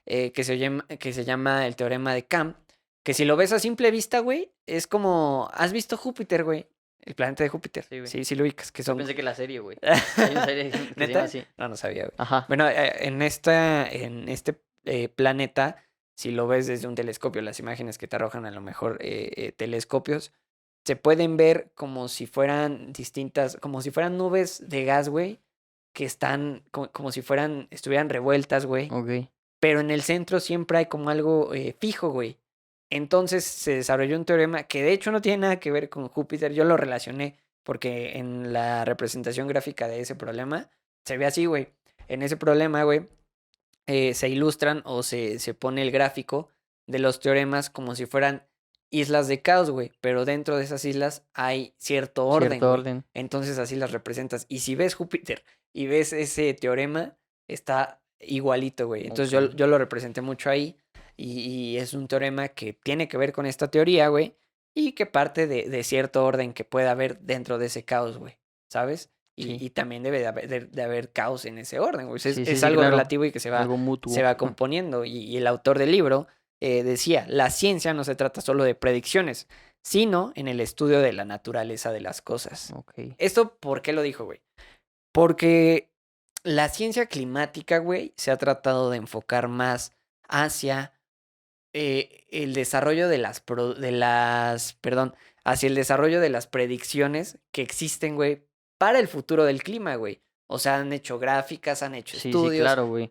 Speaker 3: que se llama el teorema de Camp, que si lo ves a simple vista, güey, es como, ¿has visto Júpiter, güey? El planeta de Júpiter.
Speaker 1: Sí, güey.
Speaker 3: Sí, sí lo ubicas, que
Speaker 1: Yo
Speaker 3: son...
Speaker 1: pensé que la serie, güey. Hay una serie que se llama
Speaker 3: ¿Neta?
Speaker 1: así.
Speaker 3: No sabía, güey.
Speaker 1: Ajá.
Speaker 3: Bueno, en este planeta, si lo ves desde un telescopio, las imágenes que te arrojan a lo mejor telescopios, se pueden ver como si fueran como si fueran nubes de gas, güey, que están como si estuvieran revueltas, güey.
Speaker 1: Ok.
Speaker 3: Pero en el centro siempre hay como algo fijo, güey. Entonces se desarrolló un teorema que de hecho no tiene nada que ver con Júpiter. Yo lo relacioné porque en la representación gráfica de ese problema se ve así, güey. En ese problema, güey, se ilustran o se pone el gráfico de los teoremas como si fueran islas de caos, güey. Pero dentro de esas islas hay cierto orden,
Speaker 1: Cierto
Speaker 3: güey.
Speaker 1: orden.
Speaker 3: Entonces así las representas. Y si ves Júpiter y ves ese teorema, está igualito, güey. Entonces yo,
Speaker 1: Ok.
Speaker 3: yo lo representé mucho ahí. Y es un teorema que tiene que ver con esta teoría, güey. Y que parte de cierto orden que pueda haber dentro de ese caos, güey. ¿Sabes? Y,
Speaker 1: Sí.
Speaker 3: y también debe de haber caos en ese orden, güey. Es,
Speaker 1: Sí, sí,
Speaker 3: es
Speaker 1: sí,
Speaker 3: algo
Speaker 1: claro.
Speaker 3: relativo y que se va,
Speaker 1: Algo
Speaker 3: se
Speaker 1: mutuo.
Speaker 3: va componiendo. Y el autor del libro decía, la ciencia no se trata solo de predicciones, sino en el estudio de la naturaleza de las cosas.
Speaker 1: Ok.
Speaker 3: ¿Esto por qué lo dijo, güey? Porque la ciencia climática, güey, se ha tratado de enfocar más hacia el desarrollo de hacia el desarrollo de las predicciones que existen, güey, para el futuro del clima, güey. O sea, han hecho gráficas, han hecho
Speaker 1: Sí, sí,
Speaker 3: estudios,
Speaker 1: claro, güey.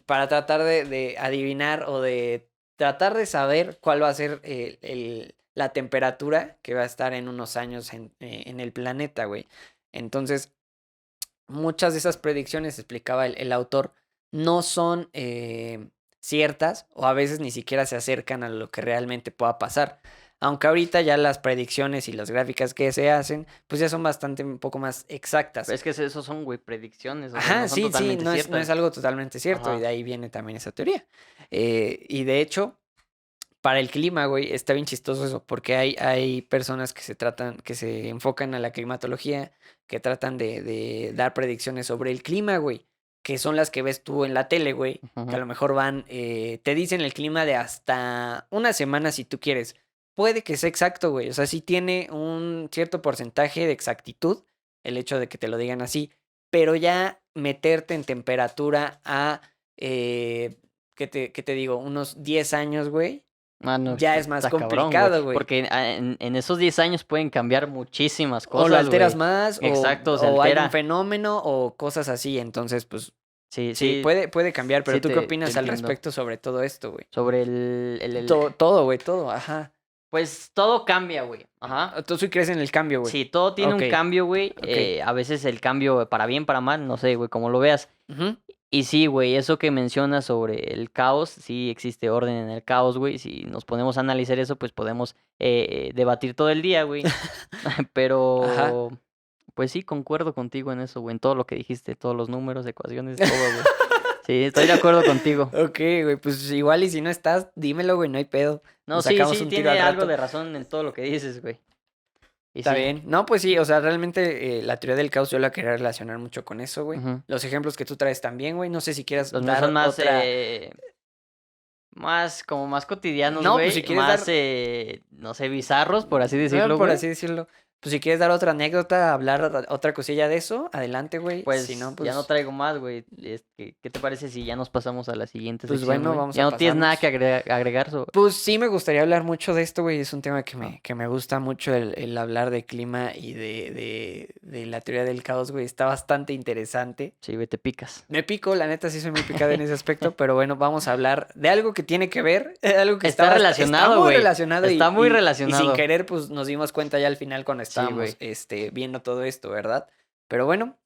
Speaker 3: para tratar de adivinar o de tratar de saber cuál va a ser la temperatura que va a estar en unos años en el planeta, güey. Entonces, muchas de esas predicciones, explicaba el autor, no son ciertas o a veces ni siquiera se acercan a lo que realmente pueda pasar. Aunque ahorita ya las predicciones y las gráficas que se hacen, pues ya son bastante un poco más exactas.
Speaker 1: Pero es que esos son, güey, predicciones. O sea,
Speaker 3: Ajá,
Speaker 1: no son
Speaker 3: sí, sí,
Speaker 1: totalmente
Speaker 3: no es
Speaker 1: ciertas.
Speaker 3: algo totalmente cierto y
Speaker 1: Ajá.
Speaker 3: de ahí viene también esa teoría. Y de hecho, para el clima, güey, está bien chistoso eso, porque hay personas que se enfocan a la climatología, que tratan de dar predicciones sobre el clima, güey, que son las que ves tú en la tele, güey, que a
Speaker 1: Ujú.
Speaker 3: lo mejor te dicen el clima de hasta una semana si tú quieres. Puede que sea exacto, güey, o sea, sí tiene un cierto porcentaje de exactitud el hecho de que te lo digan así, pero ya meterte en temperatura a, qué te digo? Unos 10 años, güey,
Speaker 1: Ah, no,
Speaker 3: ya es más
Speaker 1: está cabrón, güey.
Speaker 3: complicado, güey.
Speaker 1: Porque en esos 10 años pueden cambiar muchísimas
Speaker 3: O lo
Speaker 1: cosas,
Speaker 3: alteras
Speaker 1: güey.
Speaker 3: más,
Speaker 1: Exacto, se
Speaker 3: o hay un
Speaker 1: altera.
Speaker 3: fenómeno, o cosas así. Entonces, pues,
Speaker 1: Sí,
Speaker 3: sí,
Speaker 1: sí,
Speaker 3: puede cambiar. Pero
Speaker 1: sí
Speaker 3: ¿tú qué
Speaker 1: te
Speaker 3: opinas al
Speaker 1: entiendo.
Speaker 3: respecto sobre todo esto, güey?
Speaker 1: Sobre
Speaker 3: Todo, güey, todo, ajá.
Speaker 1: Pues todo cambia, güey. Ajá.
Speaker 3: Tú sí crees en el cambio, güey.
Speaker 1: Sí, todo tiene
Speaker 3: Ok,
Speaker 1: un cambio, güey.
Speaker 3: ok.
Speaker 1: A veces el cambio para bien, para mal, no sé, güey, como lo veas.
Speaker 3: Ujú.
Speaker 1: Y sí, güey, eso que mencionas sobre el caos, sí existe orden en el caos, güey. Si nos ponemos a analizar eso, pues podemos debatir todo el día, güey.
Speaker 3: Ajá.
Speaker 1: Pero, pues sí, concuerdo contigo en eso, güey, en todo lo que dijiste, todos los números, ecuaciones, todo, güey. Sí, estoy de acuerdo contigo.
Speaker 3: Ok, güey, pues igual y si no estás, dímelo, güey, no hay pedo.
Speaker 1: No,
Speaker 3: Nos
Speaker 1: sí,
Speaker 3: sacamos
Speaker 1: sí,
Speaker 3: un tiro al
Speaker 1: tiene algo
Speaker 3: rato.
Speaker 1: de razón en todo lo que dices, güey. Y
Speaker 3: Está
Speaker 1: sí.
Speaker 3: bien. No, pues sí, o sea, realmente la teoría del caos yo la quería relacionar mucho con eso, güey.
Speaker 1: Ujú.
Speaker 3: Los ejemplos que tú traes también, güey. No sé si quieras
Speaker 1: Los míos son
Speaker 3: dar
Speaker 1: más,
Speaker 3: otra.
Speaker 1: como más cotidianos,
Speaker 3: No, pues si
Speaker 1: güey,
Speaker 3: quieres
Speaker 1: más,
Speaker 3: dar,
Speaker 1: no sé, bizarros, por así decirlo,
Speaker 3: por
Speaker 1: güey.
Speaker 3: así decirlo, pues si quieres dar otra anécdota, hablar otra cosilla de eso, adelante, güey. Si no,
Speaker 1: Pues ya no
Speaker 3: pues,
Speaker 1: traigo más, güey. ¿Qué te parece si ya nos pasamos a la siguiente
Speaker 3: pues
Speaker 1: sección,
Speaker 3: bueno,
Speaker 1: güey?
Speaker 3: vamos
Speaker 1: Ya
Speaker 3: a
Speaker 1: no tienes nada que
Speaker 3: pasarnos.
Speaker 1: agregar sobre...
Speaker 3: Pues sí me gustaría hablar mucho de esto, güey. Es un tema
Speaker 1: Ah,
Speaker 3: que me gusta mucho el hablar de clima y de la teoría del caos, güey. Está bastante interesante.
Speaker 1: sí, güey, te picas.
Speaker 3: Me pico, la neta sí soy muy picado en ese aspecto, pero bueno, vamos a hablar de algo que tiene que ver, algo que
Speaker 1: Está
Speaker 3: está
Speaker 1: relacionado,
Speaker 3: muy
Speaker 1: güey.
Speaker 3: relacionado
Speaker 1: Está muy
Speaker 3: y sin
Speaker 1: relacionado.
Speaker 3: querer, pues nos dimos cuenta ya al final cuando
Speaker 1: Sí,
Speaker 3: estábamos
Speaker 1: güey.
Speaker 3: viendo todo esto, ¿verdad? Pero bueno,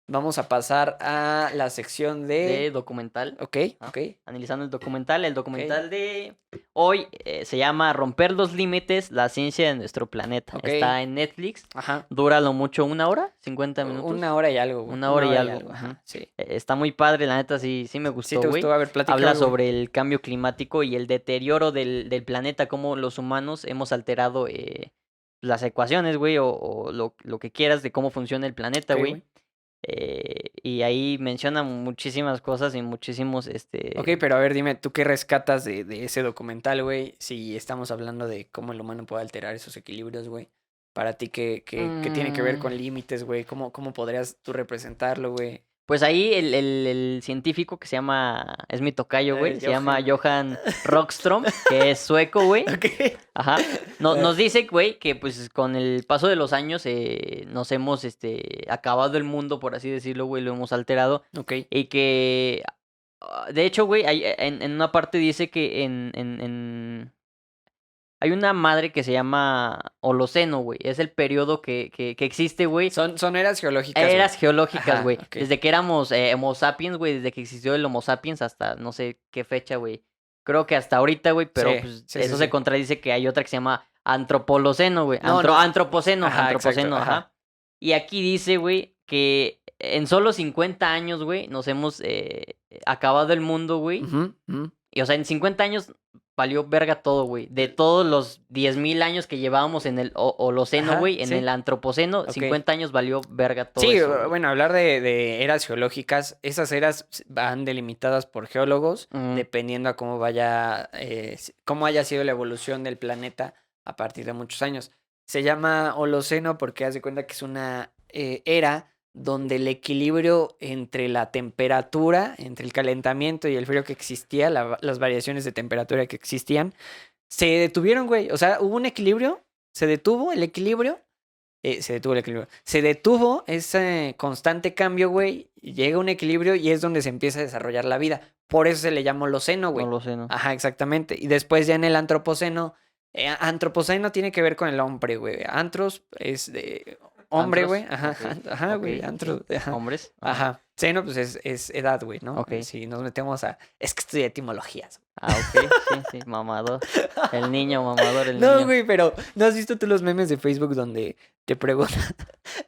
Speaker 3: vamos a pasar a la sección
Speaker 1: De
Speaker 3: de...
Speaker 1: documental.
Speaker 3: Ok,
Speaker 1: Ah,
Speaker 3: ok,
Speaker 1: analizando el documental. El
Speaker 3: ok,
Speaker 1: documental de hoy se llama Romper los límites, la ciencia de nuestro planeta.
Speaker 3: ok,
Speaker 1: Está en Netflix.
Speaker 3: ajá.
Speaker 1: Dura lo mucho 1 hora, 50
Speaker 3: Una
Speaker 1: minutos.
Speaker 3: hora y algo, güey.
Speaker 1: 1 hora
Speaker 3: Una
Speaker 1: y
Speaker 3: hora y
Speaker 1: algo.
Speaker 3: algo,
Speaker 1: Ujú.
Speaker 3: ajá, sí.
Speaker 1: Está muy padre, la neta, sí, sí me
Speaker 3: ¿Sí
Speaker 1: gustó,
Speaker 3: te
Speaker 1: güey.
Speaker 3: gustó? A ver, platícame,
Speaker 1: Habla
Speaker 3: güey.
Speaker 1: sobre el cambio climático y el deterioro del planeta, cómo los humanos hemos alterado las ecuaciones, güey, o lo que quieras de cómo funciona el planeta,
Speaker 3: Ok,
Speaker 1: güey.
Speaker 3: güey.
Speaker 1: Y ahí menciona muchísimas cosas y muchísimos,
Speaker 3: Ok, pero a ver, dime, ¿tú qué rescatas de ese documental, güey? Si estamos hablando de cómo el humano puede alterar esos equilibrios, güey. Para ti, ¿qué tiene que ver
Speaker 1: mm,
Speaker 3: con límites, güey? ¿Cómo podrías tú representarlo, güey?
Speaker 1: Pues ahí el científico que se llama, es mi tocayo, güey, se llama
Speaker 3: Johan.
Speaker 1: Johan Rockström, que es sueco, güey.
Speaker 3: Ok.
Speaker 1: Ajá. Nos dice, güey, que pues con el paso de los años nos hemos acabado el mundo, por así decirlo, güey, lo hemos alterado.
Speaker 3: Ok.
Speaker 1: Y que, de hecho, güey, en una parte dice que hay una madre que se llama Holoceno, güey. Es el periodo que existe, güey.
Speaker 3: Son eras geológicas, güey.
Speaker 1: Eras geológicas,
Speaker 3: Ajá,
Speaker 1: güey.
Speaker 3: ok.
Speaker 1: Desde que éramos Homo sapiens, güey. Desde que existió el Homo sapiens hasta no sé qué fecha, güey. Creo que hasta ahorita, güey. Pero
Speaker 3: Sí,
Speaker 1: pues
Speaker 3: sí, sí,
Speaker 1: eso se
Speaker 3: sí.
Speaker 1: contradice que hay otra que se llama Antropoloceno, güey.
Speaker 3: No, no.
Speaker 1: Antropoceno,
Speaker 3: Ajá, exacto,
Speaker 1: antropoceno,
Speaker 3: ajá.
Speaker 1: ajá. Y aquí dice, güey, que en solo 50 años, güey, nos hemos acabado el mundo, güey.
Speaker 3: Ujú, ujú.
Speaker 1: Y o sea, en 50 años valió verga todo, güey. De todos los 10.000 años que llevábamos en el Holoceno,
Speaker 3: Ajá,
Speaker 1: güey, en
Speaker 3: sí.
Speaker 1: el Antropoceno,
Speaker 3: Ok.
Speaker 1: 50 años valió verga todo
Speaker 3: Sí,
Speaker 1: eso, güey.
Speaker 3: bueno, hablar de eras geológicas, esas eras van delimitadas por geólogos,
Speaker 1: Ujú.
Speaker 3: dependiendo a cómo vaya, cómo haya sido la evolución del planeta a partir de muchos años. Se llama Holoceno porque haz de cuenta que es una era donde el equilibrio entre la temperatura, entre el calentamiento y el frío que existía, las variaciones de temperatura que existían, se detuvieron, güey. O sea, hubo un equilibrio, se detuvo el equilibrio. Se detuvo el equilibrio. Se detuvo ese constante cambio, güey. Llega un equilibrio y es donde se empieza a desarrollar la vida. Por eso se le llamó Holoceno, güey.
Speaker 1: No lo sé, ¿no?
Speaker 3: Ajá, exactamente. Y después ya en el Antropoceno. Antropoceno tiene que ver con el hombre, güey. Antros es de hombre,
Speaker 1: Antros,
Speaker 3: güey. Ajá,
Speaker 1: ok,
Speaker 3: ajá, güey.
Speaker 1: ok,
Speaker 3: Antro,
Speaker 1: sí.
Speaker 3: ajá.
Speaker 1: Hombres.
Speaker 3: Ajá. Seno, pues es edad, güey, ¿no?
Speaker 1: Ok.
Speaker 3: Si nos metemos a. Es que estudia etimologías.
Speaker 1: Ok, sí, mamador. El niño, mamador, el
Speaker 3: No,
Speaker 1: niño.
Speaker 3: güey, pero ¿no has visto tú los memes de Facebook donde te preguntan?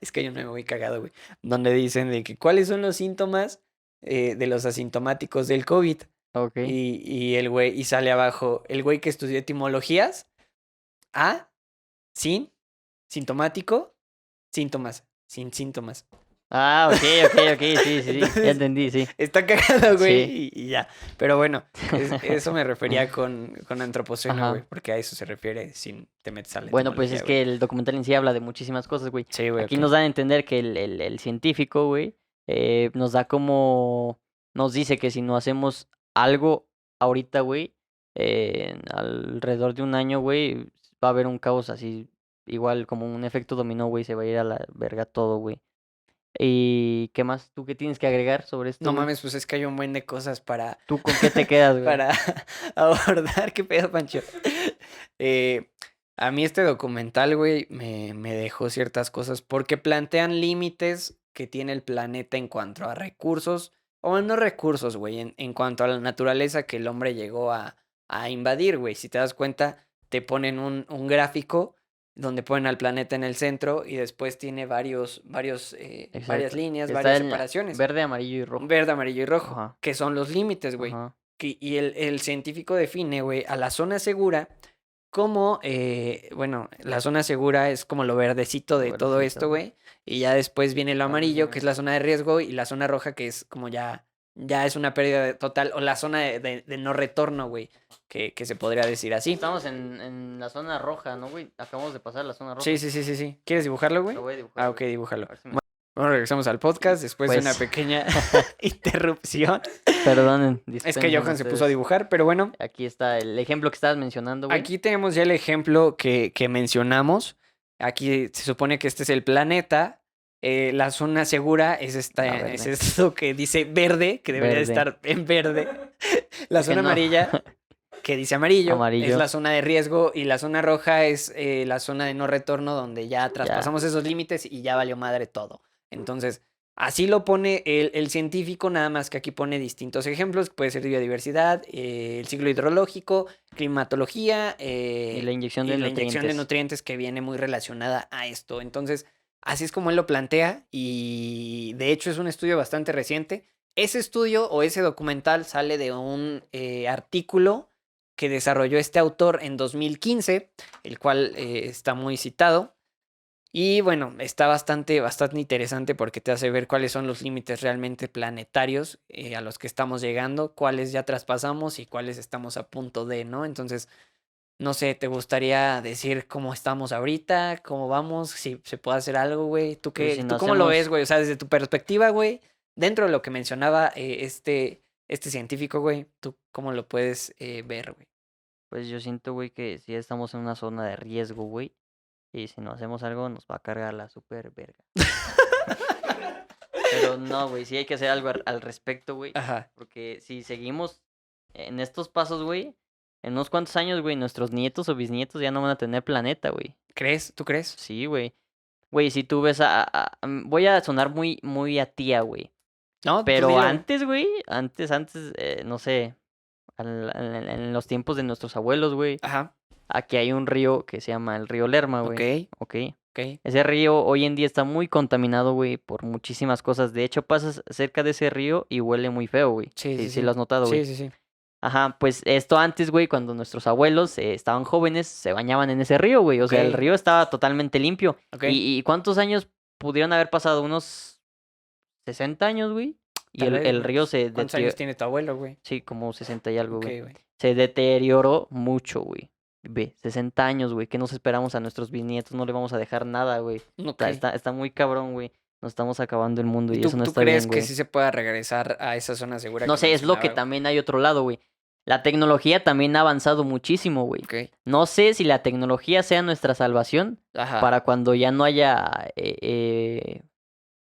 Speaker 3: Es que hay un meme muy cagado, güey. Donde dicen de que cuáles son los síntomas de los asintomáticos del COVID.
Speaker 1: Ok.
Speaker 3: Y el güey, y sale abajo, el güey que estudió etimologías, sin, sintomático, síntomas, sin síntomas.
Speaker 1: Ah, ok, sí, ya
Speaker 3: Entonces,
Speaker 1: entendí, sí.
Speaker 3: está cagado, güey,
Speaker 1: Sí.
Speaker 3: y ya. Pero bueno, eso me refería con antropoceno,
Speaker 1: Ajá.
Speaker 3: güey, porque a eso se refiere sin te metes a la
Speaker 1: Bueno, pues es
Speaker 3: etimología,
Speaker 1: que
Speaker 3: güey.
Speaker 1: el documental en sí habla de muchísimas cosas, güey.
Speaker 3: Sí, güey,
Speaker 1: Aquí
Speaker 3: ok.
Speaker 1: nos dan a entender que el científico, güey, nos da como... Nos dice que si no hacemos algo ahorita, güey, alrededor de un año, güey, va a haber un caos así, igual como un efecto dominó, güey, se va a ir a la verga todo, güey. ¿Y qué más? ¿Tú qué tienes que agregar sobre esto,
Speaker 3: No
Speaker 1: güey?
Speaker 3: mames, pues es que hay un buen de cosas para,
Speaker 1: ¿Tú con qué te quedas, güey?
Speaker 3: para abordar. ¿Qué pedo, Pancho? A mí este documental, güey, me dejó ciertas cosas porque plantean límites que tiene el planeta en cuanto a recursos, o no recursos, güey, en cuanto a la naturaleza que el hombre llegó a invadir, güey. Si te das cuenta, te ponen un gráfico donde ponen al planeta en el centro y después tiene varias
Speaker 1: Exacto.
Speaker 3: líneas,
Speaker 1: Está
Speaker 3: varias
Speaker 1: en
Speaker 3: separaciones.
Speaker 1: verde, amarillo y rojo.
Speaker 3: Verde, amarillo y rojo,
Speaker 1: Ajá,
Speaker 3: que son los límites, güey.
Speaker 1: ajá.
Speaker 3: Y el científico define, güey, a la zona segura como, bueno, la zona segura es como lo verdecito de
Speaker 1: Lo
Speaker 3: todo
Speaker 1: verdecito,
Speaker 3: esto, güey. Y ya después viene lo amarillo, que es
Speaker 1: Ajá.
Speaker 3: la zona de riesgo, y la zona roja, que es como ya es una pérdida total, o la zona de no retorno, güey, que se podría decir así.
Speaker 1: Estamos en la zona roja, ¿no, güey? Acabamos de pasar la zona roja.
Speaker 3: Sí, sí, sí, sí, sí. ¿Quieres dibujarlo, güey?
Speaker 1: Lo voy a dibujar,
Speaker 3: Ah,
Speaker 1: güey.
Speaker 3: ok, dibújalo.
Speaker 1: A ver si me-
Speaker 3: Bueno, regresamos al podcast después de una
Speaker 1: Pues-
Speaker 3: pequeña interrupción.
Speaker 1: Perdonen,
Speaker 3: Es que
Speaker 1: dispensen
Speaker 3: Johan se puso a
Speaker 1: ustedes.
Speaker 3: dibujar, pero bueno.
Speaker 1: Aquí está el ejemplo que estabas mencionando, güey.
Speaker 3: Aquí tenemos ya el ejemplo que mencionamos. Aquí se supone que este es el planeta. La zona segura es
Speaker 1: verde.
Speaker 3: es esto que dice verde, que debería de
Speaker 1: Verde.
Speaker 3: estar en verde. La
Speaker 1: Es que
Speaker 3: zona
Speaker 1: no.
Speaker 3: amarilla, que dice amarillo, es
Speaker 1: Amarillo.
Speaker 3: la zona de riesgo. Y la zona roja es la zona de no retorno, donde ya traspasamos esos límites y ya valió madre todo. Entonces, así lo pone el científico, nada más que aquí pone distintos ejemplos. Puede ser biodiversidad, el ciclo hidrológico, climatología
Speaker 1: Y la inyección
Speaker 3: y
Speaker 1: de
Speaker 3: la inyección de
Speaker 1: nutrientes.
Speaker 3: nutrientes que viene muy relacionada a esto. Entonces, así es como él lo plantea y de hecho es un estudio bastante reciente. Ese estudio o ese documental sale de un artículo que desarrolló este autor en 2015, el cual está muy citado. Y bueno, está bastante interesante porque te hace ver cuáles son los límites realmente planetarios a los que estamos llegando, cuáles ya traspasamos y cuáles estamos a punto de, ¿no? Entonces, no sé, ¿te gustaría decir cómo estamos ahorita? ¿Cómo vamos? Si se puede hacer algo, güey. ¿Tú
Speaker 1: Pues
Speaker 3: qué,
Speaker 1: si
Speaker 3: tú
Speaker 1: no
Speaker 3: cómo lo ves,
Speaker 1: hacemos-
Speaker 3: güey? O sea, desde tu perspectiva, güey, dentro de lo que mencionaba este científico, güey, ¿tú cómo lo puedes ver, güey?
Speaker 1: Pues yo siento, güey, que si estamos en una zona de riesgo, güey. Y si no hacemos algo, nos va a cargar la super verga. Pero no, güey, sí hay que hacer algo al respecto, güey.
Speaker 3: Ajá.
Speaker 1: Porque si seguimos en estos pasos, güey, en unos cuantos años, güey, nuestros nietos o bisnietos ya no van a tener planeta, güey.
Speaker 3: ¿Crees? ¿Tú crees?
Speaker 1: Sí, güey. Güey, si tú ves voy a sonar muy a tía, güey.
Speaker 3: No, tú
Speaker 1: Pero
Speaker 3: dilo, güey.
Speaker 1: antes, güey, antes, no sé, en los tiempos de nuestros abuelos, güey,
Speaker 3: Ajá.
Speaker 1: aquí hay un río que se llama el río Lerma, güey.
Speaker 3: Ok,
Speaker 1: Ok.
Speaker 3: ok.
Speaker 1: Ese río hoy en día está muy contaminado, güey, por muchísimas cosas. De hecho, pasas cerca de ese río y huele muy feo, güey.
Speaker 3: Sí, sí,
Speaker 1: Sí lo has notado, güey.
Speaker 3: Sí, sí, sí.
Speaker 1: Ajá, pues esto antes, güey, cuando nuestros abuelos estaban jóvenes, se bañaban en ese río, güey. O sea, el
Speaker 3: Ok.
Speaker 1: río estaba totalmente limpio.
Speaker 3: Ok.
Speaker 1: ¿Y cuántos años pudieron haber pasado? Unos 60 años, güey. Y
Speaker 3: Tal vez,
Speaker 1: el
Speaker 3: güey.
Speaker 1: río se
Speaker 3: ¿Cuántos años tiene tu abuelo, güey?
Speaker 1: Sí, como 60 y algo,
Speaker 3: Ok,
Speaker 1: güey.
Speaker 3: güey.
Speaker 1: Se deterioró mucho, güey. Ve, 60 años, güey. ¿Qué nos esperamos a nuestros bisnietos? No le vamos a dejar nada, güey.
Speaker 3: Ok.
Speaker 1: Está muy cabrón, güey. Nos estamos acabando el mundo
Speaker 3: ¿Y
Speaker 1: y eso no
Speaker 3: tú
Speaker 1: está
Speaker 3: crees
Speaker 1: bien,
Speaker 3: que
Speaker 1: güey.
Speaker 3: sí se pueda regresar a esa zona segura
Speaker 1: No
Speaker 3: que
Speaker 1: sé, es lo que
Speaker 3: mencionaba, güey?
Speaker 1: también hay otro lado, güey. La tecnología también ha avanzado muchísimo, güey.
Speaker 3: Ok.
Speaker 1: No sé si la tecnología sea nuestra salvación
Speaker 3: Ajá.
Speaker 1: para cuando ya no haya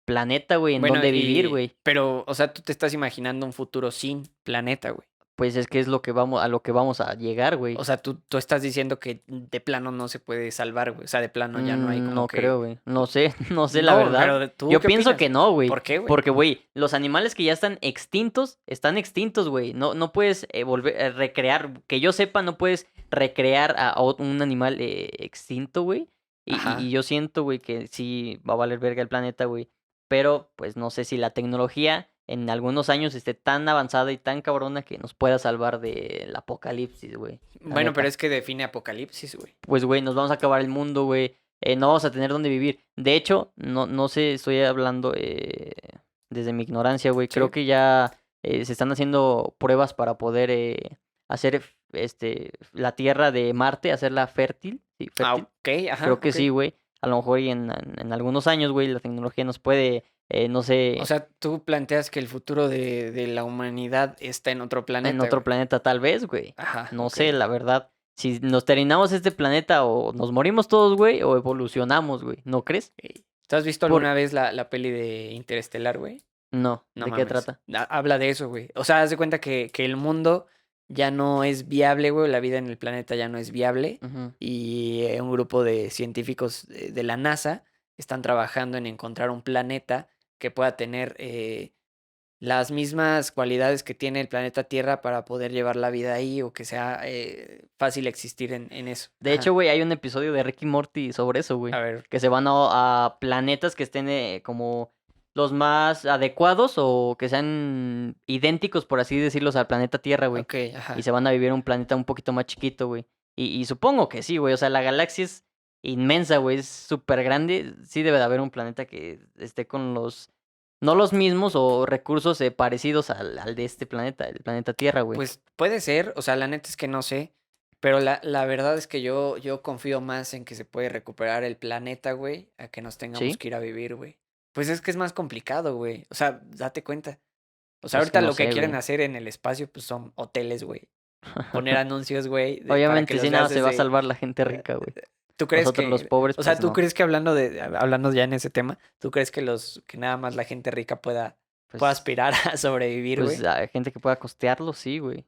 Speaker 1: planeta, güey, en
Speaker 3: Bueno,
Speaker 1: donde vivir, güey.
Speaker 3: pero, o sea, tú te estás imaginando un futuro sin planeta, güey.
Speaker 1: Pues es que es lo que vamos, a lo que vamos a llegar, güey.
Speaker 3: O sea, tú estás diciendo que de plano no se puede salvar, güey. O sea, de plano ya no hay como
Speaker 1: No creo,
Speaker 3: que...
Speaker 1: güey. No sé, no sé la
Speaker 3: No,
Speaker 1: verdad.
Speaker 3: pero ¿tú
Speaker 1: Yo
Speaker 3: qué
Speaker 1: pienso
Speaker 3: opinas?
Speaker 1: que no, güey.
Speaker 3: ¿Por qué, güey?
Speaker 1: Porque, güey, los animales que ya están extintos, güey. No puedes volver a recrear, que yo sepa, no puedes recrear a un animal extinto, güey.
Speaker 3: Ajá.
Speaker 1: Y yo siento, güey, que sí va a valer verga el planeta, güey. Pero, pues, no sé si la tecnología en algunos años esté tan avanzada y tan cabrona que nos pueda salvar del apocalipsis, güey. La
Speaker 3: Bueno, pero
Speaker 1: neta.
Speaker 3: es que define apocalipsis, güey.
Speaker 1: Pues, güey, nos vamos a acabar el mundo, güey. No vamos a tener dónde vivir. De hecho, no sé, estoy hablando desde mi ignorancia, güey. Creo
Speaker 3: Sí.
Speaker 1: que ya se están haciendo pruebas para poder hacer la tierra de Marte, hacerla fértil. Sí,
Speaker 3: Ah,
Speaker 1: fértil.
Speaker 3: ok, ajá,
Speaker 1: Creo que
Speaker 3: ok.
Speaker 1: sí, güey. A lo mejor y en algunos años, güey, la tecnología nos puede, no
Speaker 3: O
Speaker 1: sé,
Speaker 3: sea, tú planteas que el futuro de la humanidad está en otro
Speaker 1: en
Speaker 3: planeta,
Speaker 1: otro
Speaker 3: güey.
Speaker 1: planeta tal vez, güey.
Speaker 3: Ajá,
Speaker 1: No
Speaker 3: ok.
Speaker 1: sé, la verdad. Si nos terminamos este planeta o nos morimos todos, güey, o evolucionamos, güey. ¿No crees?
Speaker 3: Ok. ¿Tú has visto
Speaker 1: Por...
Speaker 3: alguna vez la peli de Interestelar, güey?
Speaker 1: No,
Speaker 3: No
Speaker 1: ¿de qué
Speaker 3: mames.
Speaker 1: trata?
Speaker 3: Habla de eso, güey. O sea, haz de cuenta que el mundo ya no es viable, güey. La vida en el planeta ya no es viable.
Speaker 1: Ujú.
Speaker 3: Y un grupo de científicos de la NASA están trabajando en encontrar un planeta que pueda tener las mismas cualidades que tiene el planeta Tierra para poder llevar la vida ahí o que sea fácil existir en eso.
Speaker 1: De hecho, güey, hay un episodio de Rick y Morty sobre eso, güey.
Speaker 3: A ver,
Speaker 1: Que se van a planetas que estén como los más adecuados o que sean idénticos, por así decirlos, al planeta Tierra, güey.
Speaker 3: ok, ajá.
Speaker 1: Y se van a vivir en un planeta un poquito más chiquito, güey. Y supongo que sí, güey. O sea, la galaxia es inmensa, güey. Es súper grande. Sí debe de haber un planeta que esté con no los mismos o recursos parecidos al de este planeta, el planeta Tierra, güey.
Speaker 3: Pues puede ser, o sea, la neta es que no sé, pero la verdad es que yo confío más en que se puede recuperar el planeta, güey, a que nos tengamos
Speaker 1: ¿Sí?
Speaker 3: que ir a vivir, güey. Pues es que es más complicado, güey. O sea, date cuenta. O sea,
Speaker 1: Pues que
Speaker 3: ahorita
Speaker 1: no
Speaker 3: lo que
Speaker 1: sé,
Speaker 3: quieren
Speaker 1: güey.
Speaker 3: hacer en el espacio, pues son hoteles, güey. Poner anuncios, güey, para que
Speaker 1: Obviamente
Speaker 3: los
Speaker 1: sí,
Speaker 3: veas
Speaker 1: nada se va a
Speaker 3: desde...
Speaker 1: salvar la gente
Speaker 3: eh,
Speaker 1: rica, güey.
Speaker 3: ¿Tú crees
Speaker 1: Nosotros los
Speaker 3: que,
Speaker 1: pobres,
Speaker 3: o sea,
Speaker 1: pues
Speaker 3: tú
Speaker 1: no.
Speaker 3: crees que hablando ya en ese tema, tú crees que que nada más la gente rica pueda
Speaker 1: Pues,
Speaker 3: aspirar a sobrevivir,
Speaker 1: pues
Speaker 3: güey?
Speaker 1: hay gente que pueda costearlo, sí, güey.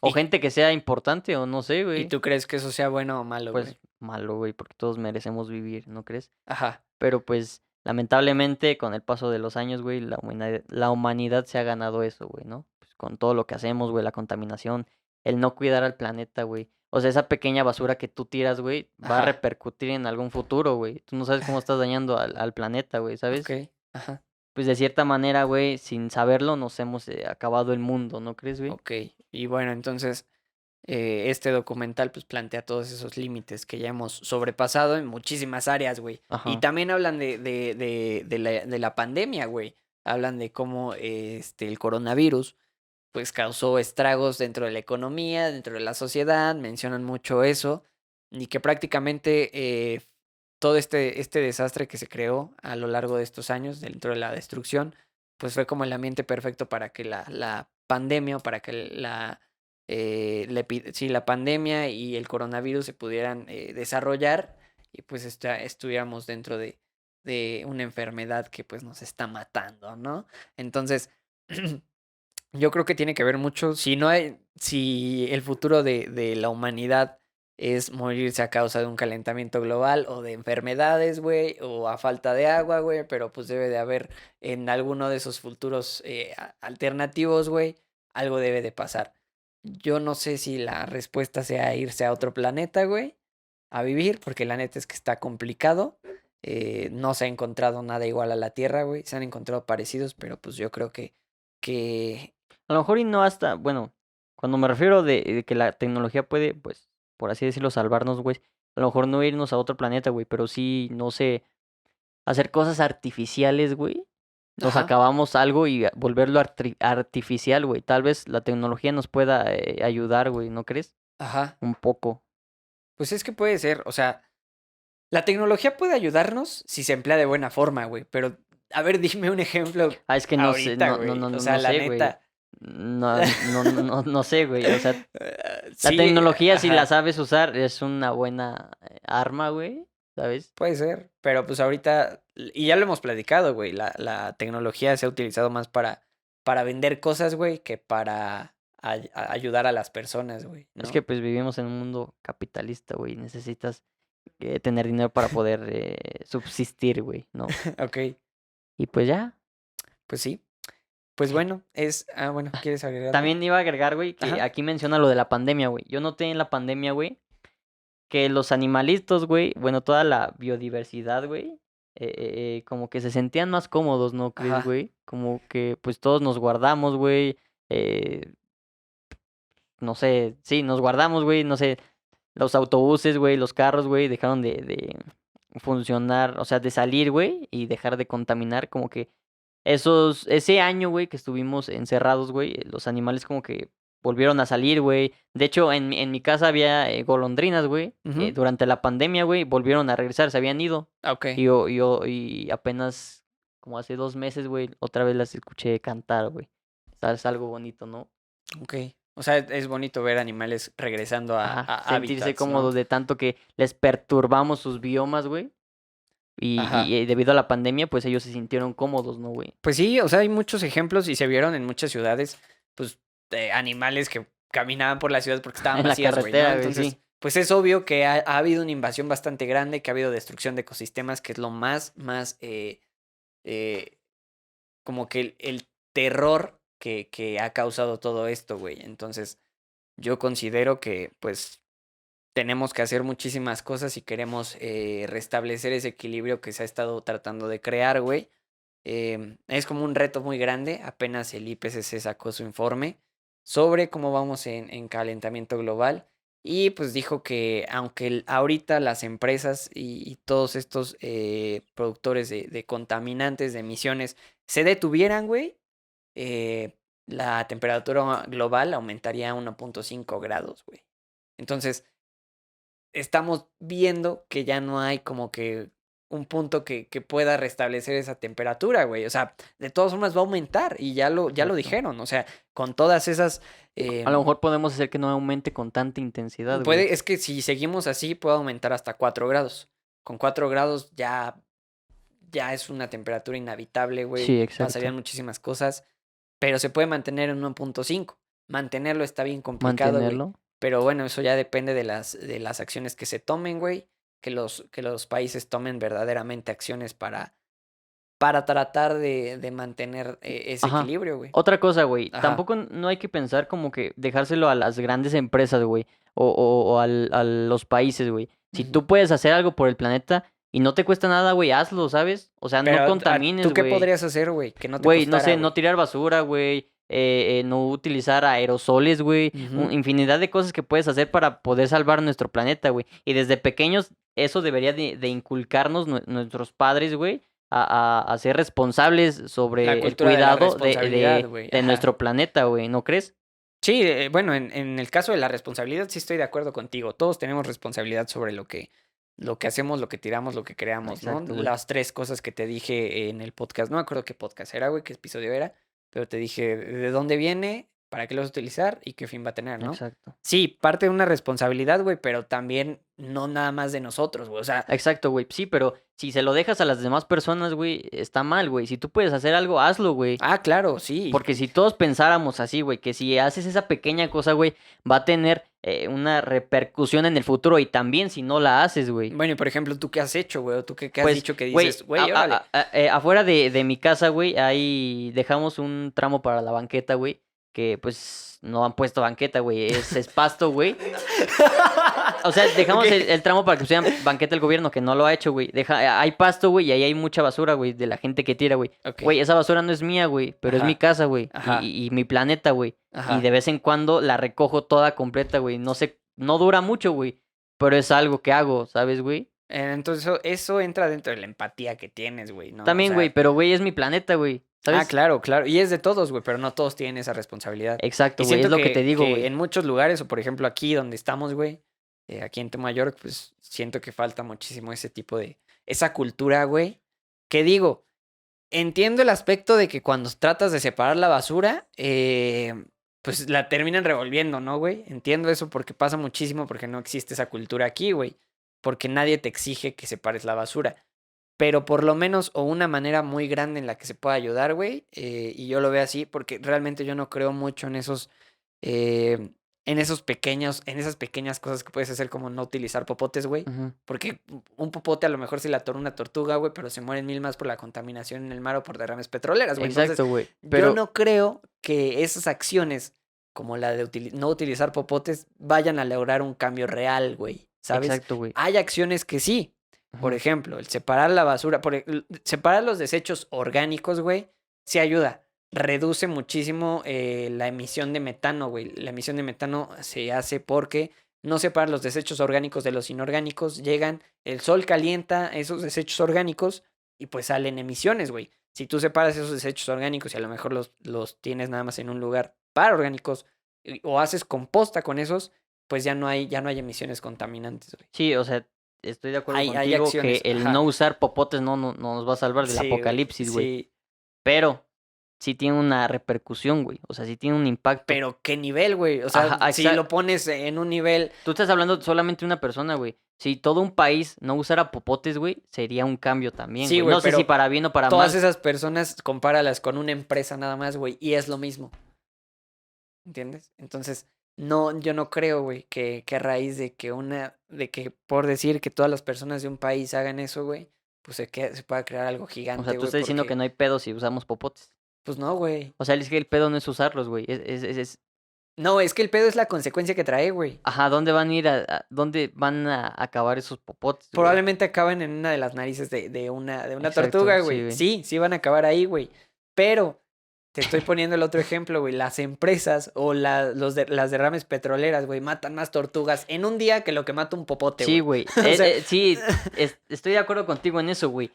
Speaker 1: O
Speaker 3: ¿Y,
Speaker 1: gente que sea importante, o no sé,
Speaker 3: y
Speaker 1: güey.
Speaker 3: tú crees que eso sea bueno o malo, güey?
Speaker 1: Pues malo, güey, porque todos merecemos vivir, ¿no crees?
Speaker 3: Ajá.
Speaker 1: Pero pues, lamentablemente, con el paso de los años, güey, la humanidad se ha ganado eso, güey, ¿no? Pues con todo lo que hacemos, güey, la contaminación, el no cuidar al planeta, güey. O sea, esa pequeña basura que tú tiras, güey, va a
Speaker 3: Ajá.
Speaker 1: repercutir en algún futuro, güey. Tú no sabes cómo estás dañando al planeta, güey, ¿sabes?
Speaker 3: Ok, ajá,
Speaker 1: Pues de cierta manera, güey, sin saberlo, nos hemos acabado el mundo, ¿no crees, güey?
Speaker 3: ok. Y bueno, entonces, este documental pues plantea todos esos límites que ya hemos sobrepasado en muchísimas áreas, güey. Y
Speaker 1: Ajá.
Speaker 3: también hablan de la pandemia, güey. Hablan de cómo el coronavirus pues causó estragos dentro de la economía, dentro de la sociedad, mencionan mucho eso, y que prácticamente todo este desastre que se creó a lo largo de estos años dentro de la destrucción, pues fue como el ambiente perfecto para que la pandemia o para que sí, la pandemia y el coronavirus se pudieran desarrollar y pues estuviéramos dentro de una enfermedad que pues nos está matando, ¿no? Entonces, yo creo que tiene que ver mucho, si el futuro de la humanidad es morirse a causa de un calentamiento global o de enfermedades, güey, o a falta de agua, güey, pero pues debe de haber en alguno de esos futuros alternativos, güey, algo debe de pasar. Yo no sé si la respuesta sea irse a otro planeta, güey, a vivir, porque la neta es que está complicado. No se ha encontrado nada igual a la Tierra, güey. Se han encontrado parecidos, pero pues yo creo que
Speaker 1: A lo mejor y no hasta, bueno, cuando me refiero de que la tecnología puede, pues, por así decirlo, salvarnos, güey. A lo mejor no irnos a otro planeta, güey, pero sí, no sé, hacer cosas artificiales, güey. Nos
Speaker 3: ajá,
Speaker 1: acabamos algo y volverlo artificial, güey. Tal vez la tecnología nos pueda ayudar, güey, ¿no crees?
Speaker 3: ajá.
Speaker 1: Un poco.
Speaker 3: Pues es que puede ser, o sea, la tecnología puede ayudarnos si se emplea de buena forma, güey, pero A ver, dime un ejemplo
Speaker 1: Ah, es que no sé,
Speaker 3: ahorita,
Speaker 1: no,
Speaker 3: güey.
Speaker 1: no, no,
Speaker 3: O sea,
Speaker 1: no
Speaker 3: la
Speaker 1: sé, güey.
Speaker 3: neta.
Speaker 1: No sé, güey. O sea, la
Speaker 3: Sí,
Speaker 1: tecnología, si la
Speaker 3: ajá,
Speaker 1: sabes usar, es una buena arma, güey. ¿Sabes?
Speaker 3: puede ser. Pero pues ahorita, y ya lo hemos platicado, güey, la tecnología se ha utilizado más para vender cosas, güey, que para ayudar a las personas, güey,
Speaker 1: Es que
Speaker 3: ¿no?
Speaker 1: pues vivimos en un mundo capitalista, güey. Necesitas tener dinero para poder subsistir, güey, ¿no?
Speaker 3: Ok,
Speaker 1: Y pues ya.
Speaker 3: pues sí. Pues bueno, bueno, ¿quieres agregar algo?
Speaker 1: También iba a agregar, güey, que
Speaker 3: Ajá.
Speaker 1: aquí menciona lo de la pandemia, güey. Yo noté en la pandemia, güey, que los animalitos, güey, bueno, toda la biodiversidad, güey, como que se sentían más cómodos, ¿no crees,
Speaker 3: Ajá.
Speaker 1: güey? Como que pues todos nos guardamos, güey. eh, no sé, sí, nos guardamos, güey, no sé, los autobuses, güey, los carros, güey, dejaron de funcionar, o sea, de salir, güey, y dejar de contaminar, como que ese año, güey, que estuvimos encerrados, güey, los animales como que volvieron a salir, güey. De hecho, en mi casa había golondrinas, güey.
Speaker 3: Ujú.
Speaker 1: Durante la pandemia, güey, volvieron a regresar, se habían ido.
Speaker 3: Ok.
Speaker 1: Y apenas como hace 2 meses, güey, otra vez las escuché cantar, güey. Es algo bonito, ¿no?
Speaker 3: Ok. O sea, es bonito ver animales regresando
Speaker 1: Ajá,
Speaker 3: a
Speaker 1: sentirse
Speaker 3: hábitats, ¿no?
Speaker 1: cómodos de tanto que les perturbamos sus biomas, güey.
Speaker 3: Ajá.
Speaker 1: Debido a la pandemia, pues ellos se sintieron cómodos, ¿no, güey?
Speaker 3: Pues sí, o sea, hay muchos ejemplos y se vieron en muchas ciudades, pues, de animales que caminaban por la ciudad porque estaban
Speaker 1: En la
Speaker 3: vacías, güey, ¿no?
Speaker 1: carretera, güey,
Speaker 3: Entonces,
Speaker 1: sí.
Speaker 3: pues es obvio que ha habido una invasión bastante grande, que ha habido destrucción de ecosistemas, que es lo más, eh, como que el terror que ha causado todo esto, güey. Entonces, yo considero que, pues, tenemos que hacer muchísimas cosas si queremos restablecer ese equilibrio que se ha estado tratando de crear, güey. Es como un reto muy grande. Apenas el IPCC sacó su informe sobre cómo vamos en calentamiento global. Y pues dijo que aunque ahorita las empresas y todos estos productores de contaminantes, de emisiones, se detuvieran, güey, la temperatura global aumentaría a 1.5 grados, güey. Entonces, estamos viendo que ya no hay como que un punto que pueda restablecer esa temperatura, güey. O sea, de todas formas va a aumentar y ya lo
Speaker 1: Exacto.
Speaker 3: dijeron. O sea, con todas esas...
Speaker 1: A lo
Speaker 3: em,
Speaker 1: mejor podemos hacer que no aumente con tanta intensidad, güey.
Speaker 3: es que si seguimos así puede aumentar hasta 4 grados. Con 4 grados ya es una temperatura inhabitable, güey.
Speaker 1: Sí, exacto.
Speaker 3: Pasarían muchísimas cosas, pero se puede mantener en 1.5. Mantenerlo está bien complicado, güey.
Speaker 1: Mantenerlo.
Speaker 3: Pero bueno, eso ya depende de las acciones que se tomen, güey. Que los países tomen verdaderamente acciones para tratar de mantener ese
Speaker 1: Ajá.
Speaker 3: equilibrio, güey.
Speaker 1: Otra cosa, güey.
Speaker 3: Ajá.
Speaker 1: Tampoco no hay que pensar como que dejárselo a las grandes empresas, güey. A los países, güey. Si
Speaker 3: Ujú.
Speaker 1: tú puedes hacer algo por el planeta y no te cuesta nada, güey, hazlo, ¿sabes? O sea, no
Speaker 3: Pero
Speaker 1: contamines,
Speaker 3: ¿tú qué
Speaker 1: güey.
Speaker 3: podrías hacer, güey? Que no te
Speaker 1: Güey, no
Speaker 3: costara,
Speaker 1: sé, no
Speaker 3: güey.
Speaker 1: tirar basura, güey. No utilizar aerosoles, güey.
Speaker 3: Ujú.
Speaker 1: Infinidad de cosas que puedes hacer para poder salvar nuestro planeta, güey. Y desde pequeños, eso debería de inculcarnos nuestros padres, güey. A ser responsables
Speaker 3: La
Speaker 1: sobre el
Speaker 3: cultura de la
Speaker 1: cuidado
Speaker 3: responsabilidad, güey.
Speaker 1: de
Speaker 3: Ajá.
Speaker 1: nuestro planeta, güey. ¿No crees?
Speaker 3: Sí, bueno, en el caso de la responsabilidad sí estoy de acuerdo contigo. Todos tenemos responsabilidad sobre lo que hacemos, lo que tiramos, lo que creamos, ¿no?
Speaker 1: Exacto, güey.
Speaker 3: Las 3 cosas que te dije en el podcast, no me acuerdo qué podcast era, güey, qué episodio era, pero te dije de dónde viene, para qué lo vas a utilizar y qué fin va a tener, ¿no?
Speaker 1: Exacto.
Speaker 3: Sí, parte de una responsabilidad, güey, pero también no nada más de nosotros, güey. O sea,
Speaker 1: Exacto, güey. Sí, pero si se lo dejas a las demás personas, güey, está mal, güey. Si tú puedes hacer algo, hazlo, güey.
Speaker 3: claro, sí.
Speaker 1: Porque si todos pensáramos así, güey, que si haces esa pequeña cosa, güey, va a tener una repercusión en el futuro y también si no la haces, güey.
Speaker 3: Bueno, y por ejemplo, ¿tú qué has hecho, güey? ¿O tú qué has
Speaker 1: Pues,
Speaker 3: dicho que
Speaker 1: güey,
Speaker 3: dices, güey, órale?
Speaker 1: afuera de mi casa, güey, ahí dejamos un tramo para la banqueta, güey, que pues no han puesto banqueta, güey, es pasto, güey. O sea,
Speaker 3: Ok.
Speaker 1: dejamos el tramo para que pusieran banqueta el gobierno, que no lo ha hecho, güey. Hay pasto, güey, y ahí hay mucha basura, güey, de la gente que tira, güey.
Speaker 3: Ok.
Speaker 1: Güey, esa basura no es mía, güey, pero es mi
Speaker 3: Ajá.
Speaker 1: casa, güey,
Speaker 3: Ajá.
Speaker 1: y mi planeta, güey. Y de
Speaker 3: Ajá.
Speaker 1: vez en cuando la recojo toda completa, güey. No sé, no dura mucho, güey, pero es algo que hago, ¿sabes, güey?
Speaker 3: Entonces eso entra dentro de la empatía que tienes, güey, ¿no? O
Speaker 1: También, güey,
Speaker 3: sea,
Speaker 1: pero, güey, es mi planeta, güey, ¿sabes?
Speaker 3: claro, claro. Y es de todos, güey, pero no todos tienen esa responsabilidad.
Speaker 1: Exacto,
Speaker 3: Y
Speaker 1: güey, es
Speaker 3: siento
Speaker 1: lo que te digo,
Speaker 3: que
Speaker 1: güey.
Speaker 3: en muchos lugares, o por ejemplo aquí donde estamos, güey, aquí en York, pues siento que falta muchísimo ese tipo esa cultura, güey. Que digo, entiendo el aspecto de que cuando tratas de separar la basura, pues la terminan revolviendo, ¿no, güey? Entiendo eso porque pasa muchísimo porque no existe esa cultura aquí, güey. Porque nadie te exige que separes la basura. Pero por lo menos, o una manera muy grande en la que se pueda ayudar, güey. Y yo lo veo así porque realmente yo no creo mucho eh, en esas pequeñas cosas que puedes hacer como no utilizar popotes, güey.
Speaker 1: Ujú.
Speaker 3: Porque un popote a lo mejor sí la atora una tortuga, güey, pero se mueren 1000 más por la contaminación en el mar o por derrames petroleras, güey. Entonces,
Speaker 1: Exacto, güey.
Speaker 3: yo
Speaker 1: Pero,
Speaker 3: no creo que esas acciones, como la de no utilizar popotes, vayan a lograr un cambio real, güey. ¿Sabes?
Speaker 1: exacto, güey.
Speaker 3: Hay acciones que sí. Por
Speaker 1: Ujú.
Speaker 3: ejemplo, el separar la basura, separar los desechos orgánicos, güey, sí ayuda. Reduce muchísimo la emisión de metano, güey. La emisión de metano se hace porque no separan los desechos orgánicos de los inorgánicos. Llegan, el sol calienta esos desechos orgánicos y pues salen emisiones, güey. Si tú separas esos desechos orgánicos y a lo mejor los tienes nada más en un lugar para orgánicos o haces composta con esos, pues ya no hay emisiones contaminantes, güey.
Speaker 1: Sí, o sea, estoy de acuerdo
Speaker 3: Hay
Speaker 1: contigo
Speaker 3: acciones,
Speaker 1: que el
Speaker 3: ajá.
Speaker 1: no usar popotes no nos va a salvar del
Speaker 3: Sí, güey,
Speaker 1: apocalipsis, güey.
Speaker 3: sí.
Speaker 1: Pero sí tiene una repercusión, güey. O sea, sí tiene un impacto.
Speaker 3: Pero ¿qué nivel, güey? O sea,
Speaker 1: Ajá,
Speaker 3: si lo pones en un nivel,
Speaker 1: Tú estás hablando solamente de una persona, güey. Si todo un país no usara popotes, güey, sería un cambio también,
Speaker 3: sí,
Speaker 1: güey.
Speaker 3: güey,
Speaker 1: No sé si
Speaker 3: pero
Speaker 1: para bien o para
Speaker 3: todas
Speaker 1: mal.
Speaker 3: esas personas compáralas con una empresa nada más, güey, y es lo mismo. ¿Entiendes? Entonces, no, yo no creo, güey, que a raíz de que por decir que todas las personas de un país hagan eso, güey, pues se pueda crear algo
Speaker 1: O sea,
Speaker 3: gigante,
Speaker 1: tú
Speaker 3: güey,
Speaker 1: estás diciendo que
Speaker 3: porque,
Speaker 1: no hay pedo si usamos popotes.
Speaker 3: pues no, güey.
Speaker 1: O sea, es que el pedo no es usarlos, güey.
Speaker 3: No, es que el pedo es la consecuencia que trae, güey.
Speaker 1: Ajá, ¿dónde van a ir dónde van a acabar esos popotes, güey?
Speaker 3: Probablemente acaben en una de las narices de una
Speaker 1: Exacto,
Speaker 3: tortuga,
Speaker 1: sí,
Speaker 3: güey.
Speaker 1: güey.
Speaker 3: Sí van a acabar ahí, güey. Pero te estoy poniendo el otro ejemplo, güey. Las empresas o las derrames petroleras, güey, matan más tortugas en un día que lo que mata un popote,
Speaker 1: Sí,
Speaker 3: güey.
Speaker 1: güey.
Speaker 3: O sea,
Speaker 1: Sí, estoy de acuerdo contigo en eso, güey.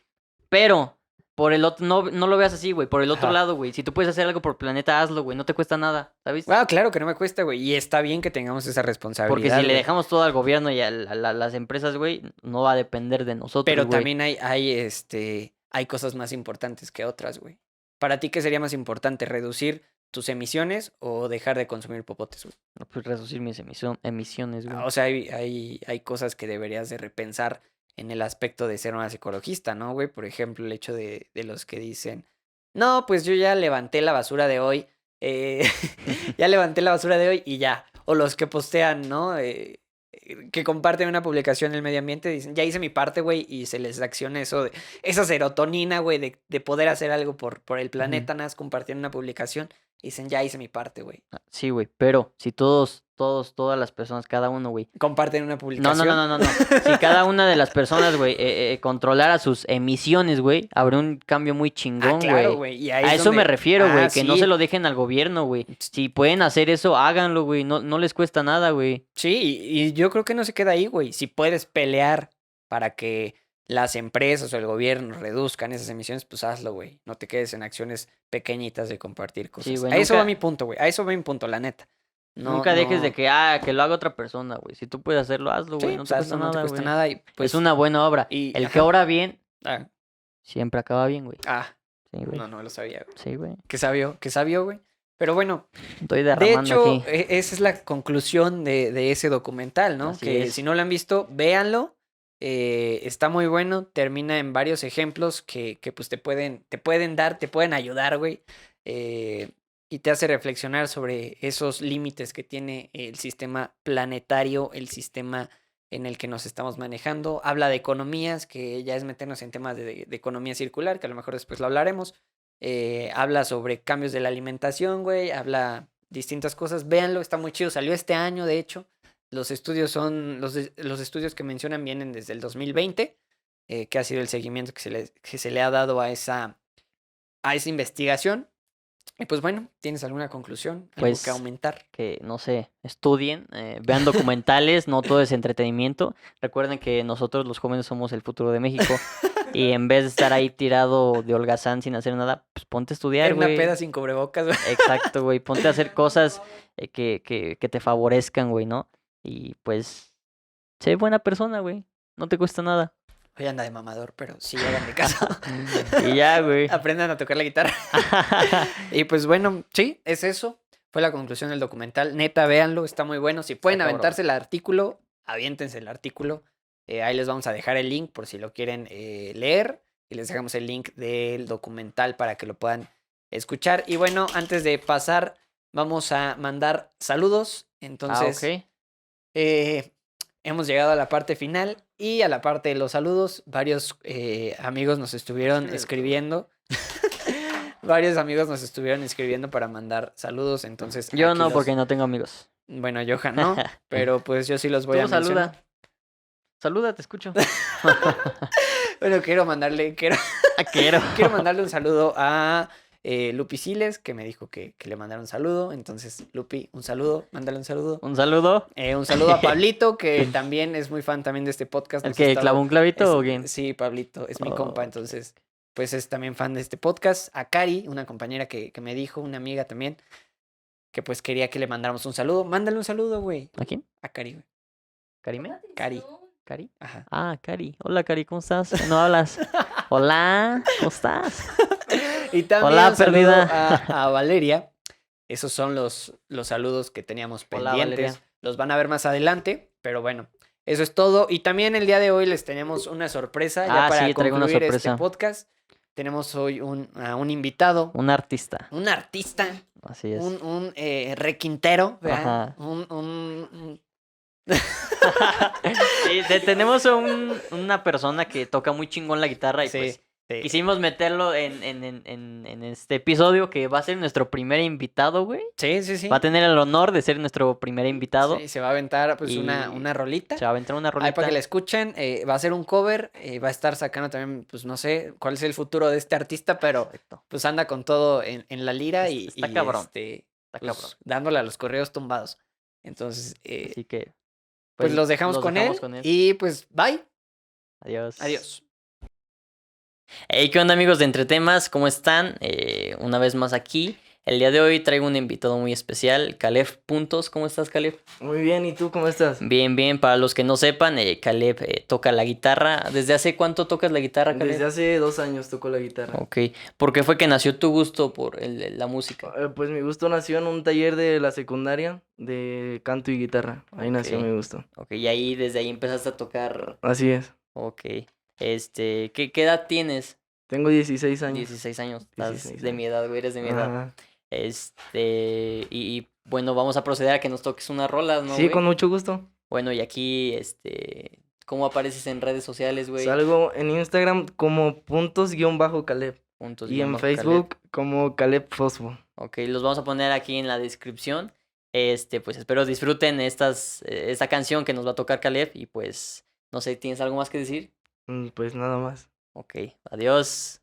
Speaker 1: Pero, por el otro, no lo veas así, güey. Por el otro
Speaker 3: Ajá.
Speaker 1: lado, güey. Si tú puedes hacer algo por el planeta, hazlo, güey. No te cuesta nada, ¿sabes?
Speaker 3: Claro que no me cuesta, güey. Y está bien que tengamos esa responsabilidad.
Speaker 1: Porque si le
Speaker 3: güey.
Speaker 1: dejamos todo al gobierno y a las empresas, güey, no va a depender de nosotros,
Speaker 3: Pero
Speaker 1: güey.
Speaker 3: también hay cosas más importantes que otras, güey. Para ti, ¿qué sería más importante? ¿Reducir tus emisiones o dejar de consumir popotes, güey?
Speaker 1: No, pues reducir mis emisiones, güey.
Speaker 3: O sea, hay cosas que deberías de repensar en el aspecto de ser más ecologista, ¿no, güey? Por ejemplo, el hecho de los que dicen, no, pues yo ya levanté la basura de hoy, ya levanté la basura de hoy y ya. O los que postean, ¿no? Que comparten una publicación en el medio ambiente, dicen, ya hice mi parte, güey, y se les acciona eso, esa serotonina, güey, de poder hacer algo por el planeta, nada más compartir una publicación, y dicen, ya hice mi parte, güey.
Speaker 1: Sí, güey. Pero si todas las personas, cada uno, güey.
Speaker 3: Comparten una
Speaker 1: No.
Speaker 3: publicación.
Speaker 1: Si cada una de las personas, güey, controlara sus emisiones, güey, habría un cambio muy chingón, güey.
Speaker 3: Claro, güey. Y ahí
Speaker 1: A
Speaker 3: es
Speaker 1: eso me
Speaker 3: donde-
Speaker 1: refiero, güey,
Speaker 3: Ah,
Speaker 1: que no
Speaker 3: sí.
Speaker 1: se lo dejen al gobierno, güey. Si pueden hacer eso, háganlo, güey. No les cuesta nada, güey.
Speaker 3: Sí, y yo creo que no se queda ahí, güey. Si puedes pelear para que las empresas o el gobierno reduzcan esas emisiones, pues hazlo, güey. No te quedes en acciones pequeñitas de compartir cosas.
Speaker 1: güey,
Speaker 3: A eso va
Speaker 1: nunca-
Speaker 3: mi punto, güey. A eso va mi punto, la neta. No,
Speaker 1: Nunca dejes
Speaker 3: no-
Speaker 1: de que lo haga otra persona, güey. Si tú puedes hacerlo, hazlo, güey.
Speaker 3: Sí,
Speaker 1: No
Speaker 3: pues
Speaker 1: te
Speaker 3: hazlo,
Speaker 1: cuesta
Speaker 3: no te
Speaker 1: nada,
Speaker 3: cuesta
Speaker 1: güey.
Speaker 3: nada y pues...
Speaker 1: Es una buena obra.
Speaker 3: y-
Speaker 1: El que
Speaker 3: ajá.
Speaker 1: obra bien,
Speaker 3: Ah,
Speaker 1: siempre acaba bien, güey. Sí, güey.
Speaker 3: no me lo sabía, güey.
Speaker 1: Sí, güey.
Speaker 3: Qué sabio, güey. Pero bueno,
Speaker 1: Estoy
Speaker 3: de
Speaker 1: derramando
Speaker 3: hecho,
Speaker 1: aquí.
Speaker 3: esa es la conclusión de ese documental, ¿no?
Speaker 1: Así
Speaker 3: Que
Speaker 1: es.
Speaker 3: si no lo han visto, véanlo. Está muy bueno, termina en varios ejemplos que pues te pueden ayudar, güey. Y te hace reflexionar sobre esos límites que tiene el sistema planetario, el sistema en el que nos estamos manejando. Habla de economías, que ya es meternos en temas de economía circular, que a lo mejor después lo hablaremos. Habla sobre cambios de la alimentación, güey. Habla distintas cosas. Véanlo, está muy chido. Salió este año, de hecho. Los estudios los estudios que mencionan vienen desde el 2020, que ha sido el seguimiento que se le ha dado a esa investigación. Y pues bueno, ¿tienes alguna conclusión? ¿Algo
Speaker 1: Pues,
Speaker 3: que aumentar?
Speaker 1: que no sé, estudien, vean documentales, no todo es entretenimiento. Recuerden que nosotros los jóvenes somos el futuro de México y en vez de estar ahí tirado de holgazán sin hacer nada, pues ponte a estudiar,
Speaker 3: Era una
Speaker 1: güey.
Speaker 3: peda sin cubrebocas, güey.
Speaker 1: Exacto, güey, ponte a hacer cosas que te favorezcan, güey, ¿no? Y pues, sé buena persona, güey, no te cuesta nada.
Speaker 3: Hoy anda de mamador, pero sí, háganme caso.
Speaker 1: Y ya, güey.
Speaker 3: Aprendan a tocar la guitarra. Y pues bueno, sí, es eso. Fue la conclusión del documental. Neta, véanlo, está muy bueno. Si pueden
Speaker 1: Está cabrón.
Speaker 3: aventarse el artículo, aviéntense el artículo. Ahí les vamos a dejar el link por si lo quieren leer. Y les dejamos el link del documental para que lo puedan escuchar. Y bueno, antes de pasar, vamos a mandar saludos. Entonces,
Speaker 1: Ok.
Speaker 3: hemos llegado a la parte final y a la parte de los saludos. Varios amigos nos estuvieron escribiendo. Varios amigos nos estuvieron escribiendo para mandar saludos. Entonces,
Speaker 1: Yo
Speaker 3: aquí
Speaker 1: no,
Speaker 3: los-
Speaker 1: porque no tengo amigos.
Speaker 3: Bueno, Johan no, pero pues yo sí los voy
Speaker 1: Tú
Speaker 3: a mencionar.
Speaker 1: saluda. Saluda, te escucho.
Speaker 3: Bueno, quiero mandarle un saludo a Lupi Siles, que me dijo que le mandara un saludo. Entonces, Lupi, un saludo, mándale un saludo.
Speaker 1: Un saludo.
Speaker 3: Un saludo a Pablito, que también es muy fan también de este podcast.
Speaker 1: ¿El
Speaker 3: nos ha
Speaker 1: que
Speaker 3: estado-
Speaker 1: clavó un clavito
Speaker 3: es-
Speaker 1: o quién?
Speaker 3: Sí, Pablito, es mi
Speaker 1: Oh.
Speaker 3: compa, entonces, pues es también fan de este podcast. A Cari, una compañera que me dijo, una amiga también, que pues quería que le mandáramos un saludo. Mándale un saludo, güey.
Speaker 1: ¿A quién?
Speaker 3: A Cari, güey.
Speaker 1: ¿Karime?
Speaker 3: Cari.
Speaker 1: ¿Cari?
Speaker 3: Ajá.
Speaker 1: Ah, Cari. Hola, Cari, ¿cómo estás? ¿No hablas? Hola, ¿cómo estás?
Speaker 3: Y también
Speaker 1: Hola,
Speaker 3: un saludo
Speaker 1: perdida.
Speaker 3: a Valeria. Esos son los saludos que teníamos
Speaker 1: Hola,
Speaker 3: pendientes.
Speaker 1: Valeria.
Speaker 3: Los van a ver más adelante, pero bueno, eso es todo. Y también el día de hoy les tenemos una sorpresa. Ya
Speaker 1: Ah,
Speaker 3: para
Speaker 1: sí, traigo una
Speaker 3: concluir este
Speaker 1: sorpresa.
Speaker 3: podcast, tenemos hoy a un invitado,
Speaker 1: Un artista.
Speaker 3: un artista,
Speaker 1: Así es.
Speaker 3: un requintero, ¿verdad?
Speaker 1: Ajá.
Speaker 3: Un-
Speaker 1: Sí, tenemos una persona que toca muy chingón la guitarra y
Speaker 3: Sí,
Speaker 1: pues
Speaker 3: sí.
Speaker 1: quisimos meterlo en este episodio que va a ser nuestro primer invitado, güey.
Speaker 3: Sí, sí, sí.
Speaker 1: Va a tener el honor de ser nuestro primer invitado.
Speaker 3: Sí, se va a aventar pues
Speaker 1: Y
Speaker 3: una rolita.
Speaker 1: Se va a aventar una
Speaker 3: Ahí
Speaker 1: rolita.
Speaker 3: para que la escuchen, va a ser un cover, va a estar sacando también, pues no sé cuál es el futuro de este artista, pero
Speaker 1: Perfecto.
Speaker 3: pues anda con todo en la lira y,
Speaker 1: Está
Speaker 3: y,
Speaker 1: cabrón.
Speaker 3: este,
Speaker 1: Está
Speaker 3: pues,
Speaker 1: cabrón.
Speaker 3: dándole a los correos tumbados. Entonces,
Speaker 1: Así que
Speaker 3: pues los dejamos con él
Speaker 1: con él.
Speaker 3: y pues bye,
Speaker 1: Adiós.
Speaker 3: adiós.
Speaker 1: Hey, ¿qué onda, amigos de Entretemas? ¿Cómo están? Una vez más aquí. El día de hoy traigo un invitado muy especial, Caleb Puntos. ¿Cómo estás, Caleb?
Speaker 2: Muy bien, ¿y tú cómo estás?
Speaker 1: Bien, bien. Para los que no sepan, Caleb toca la guitarra. ¿Desde hace cuánto tocas la guitarra, Caleb?
Speaker 2: Desde hace 2 años toco la guitarra.
Speaker 1: Ok. ¿Por qué fue que nació tu gusto por la música?
Speaker 2: Pues mi gusto nació en un taller de la secundaria de canto y guitarra. Ahí nació
Speaker 1: Ok.
Speaker 2: mi gusto.
Speaker 1: Ok, y ahí, desde ahí empezaste a tocar.
Speaker 2: Así es.
Speaker 1: Ok. ¿Qué edad tienes?
Speaker 2: Tengo 16 años.
Speaker 1: 16 años. Estás
Speaker 2: 16
Speaker 1: de mi edad, güey, eres de mi edad.
Speaker 2: Ajá.
Speaker 1: Y bueno, vamos a proceder a que nos toques unas rolas, ¿no,
Speaker 2: Sí,
Speaker 1: güey?
Speaker 2: con mucho gusto.
Speaker 1: Bueno, y aquí, ¿cómo apareces en redes sociales, güey?
Speaker 2: Salgo en Instagram como puntos-caleb.
Speaker 1: Puntos
Speaker 2: Y
Speaker 1: guión
Speaker 2: en
Speaker 1: bajo
Speaker 2: Facebook como Caleb Fosfo.
Speaker 1: Caleb. Ok, los vamos a poner aquí en la descripción. Pues espero disfruten esta canción que nos va a tocar Caleb. Y pues, no sé, ¿tienes algo más que decir?
Speaker 2: Pues nada más.
Speaker 1: Ok, adiós.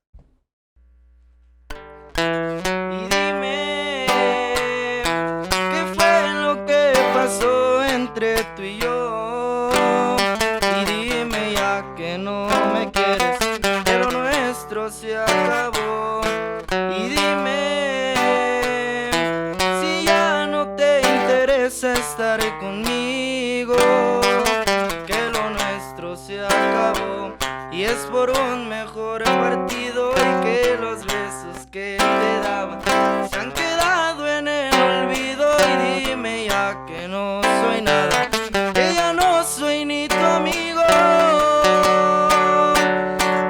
Speaker 2: Y dime, ¿qué fue lo que pasó entre tú y yo? Y dime ya que no me quieres, que lo nuestro se acabó. Y dime, si ya no te interesa estar conmigo, que lo nuestro se acabó. Y es por un mejor partido y que los besos que te daba se han quedado en el olvido. Y dime ya que no soy nada, que ya no soy ni tu amigo.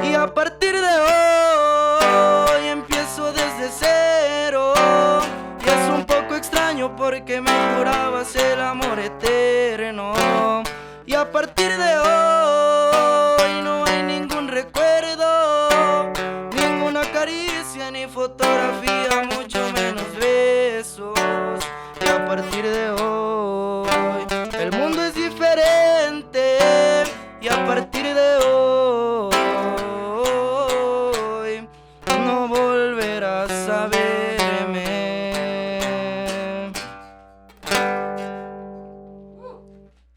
Speaker 2: Y a partir de hoy empiezo desde cero. Y es un poco extraño porque me jurabas el amor eterno. Y a partir de hoy no hay ningún recuerdo, ninguna caricia ni fotografía, mucho menos besos. Y a partir de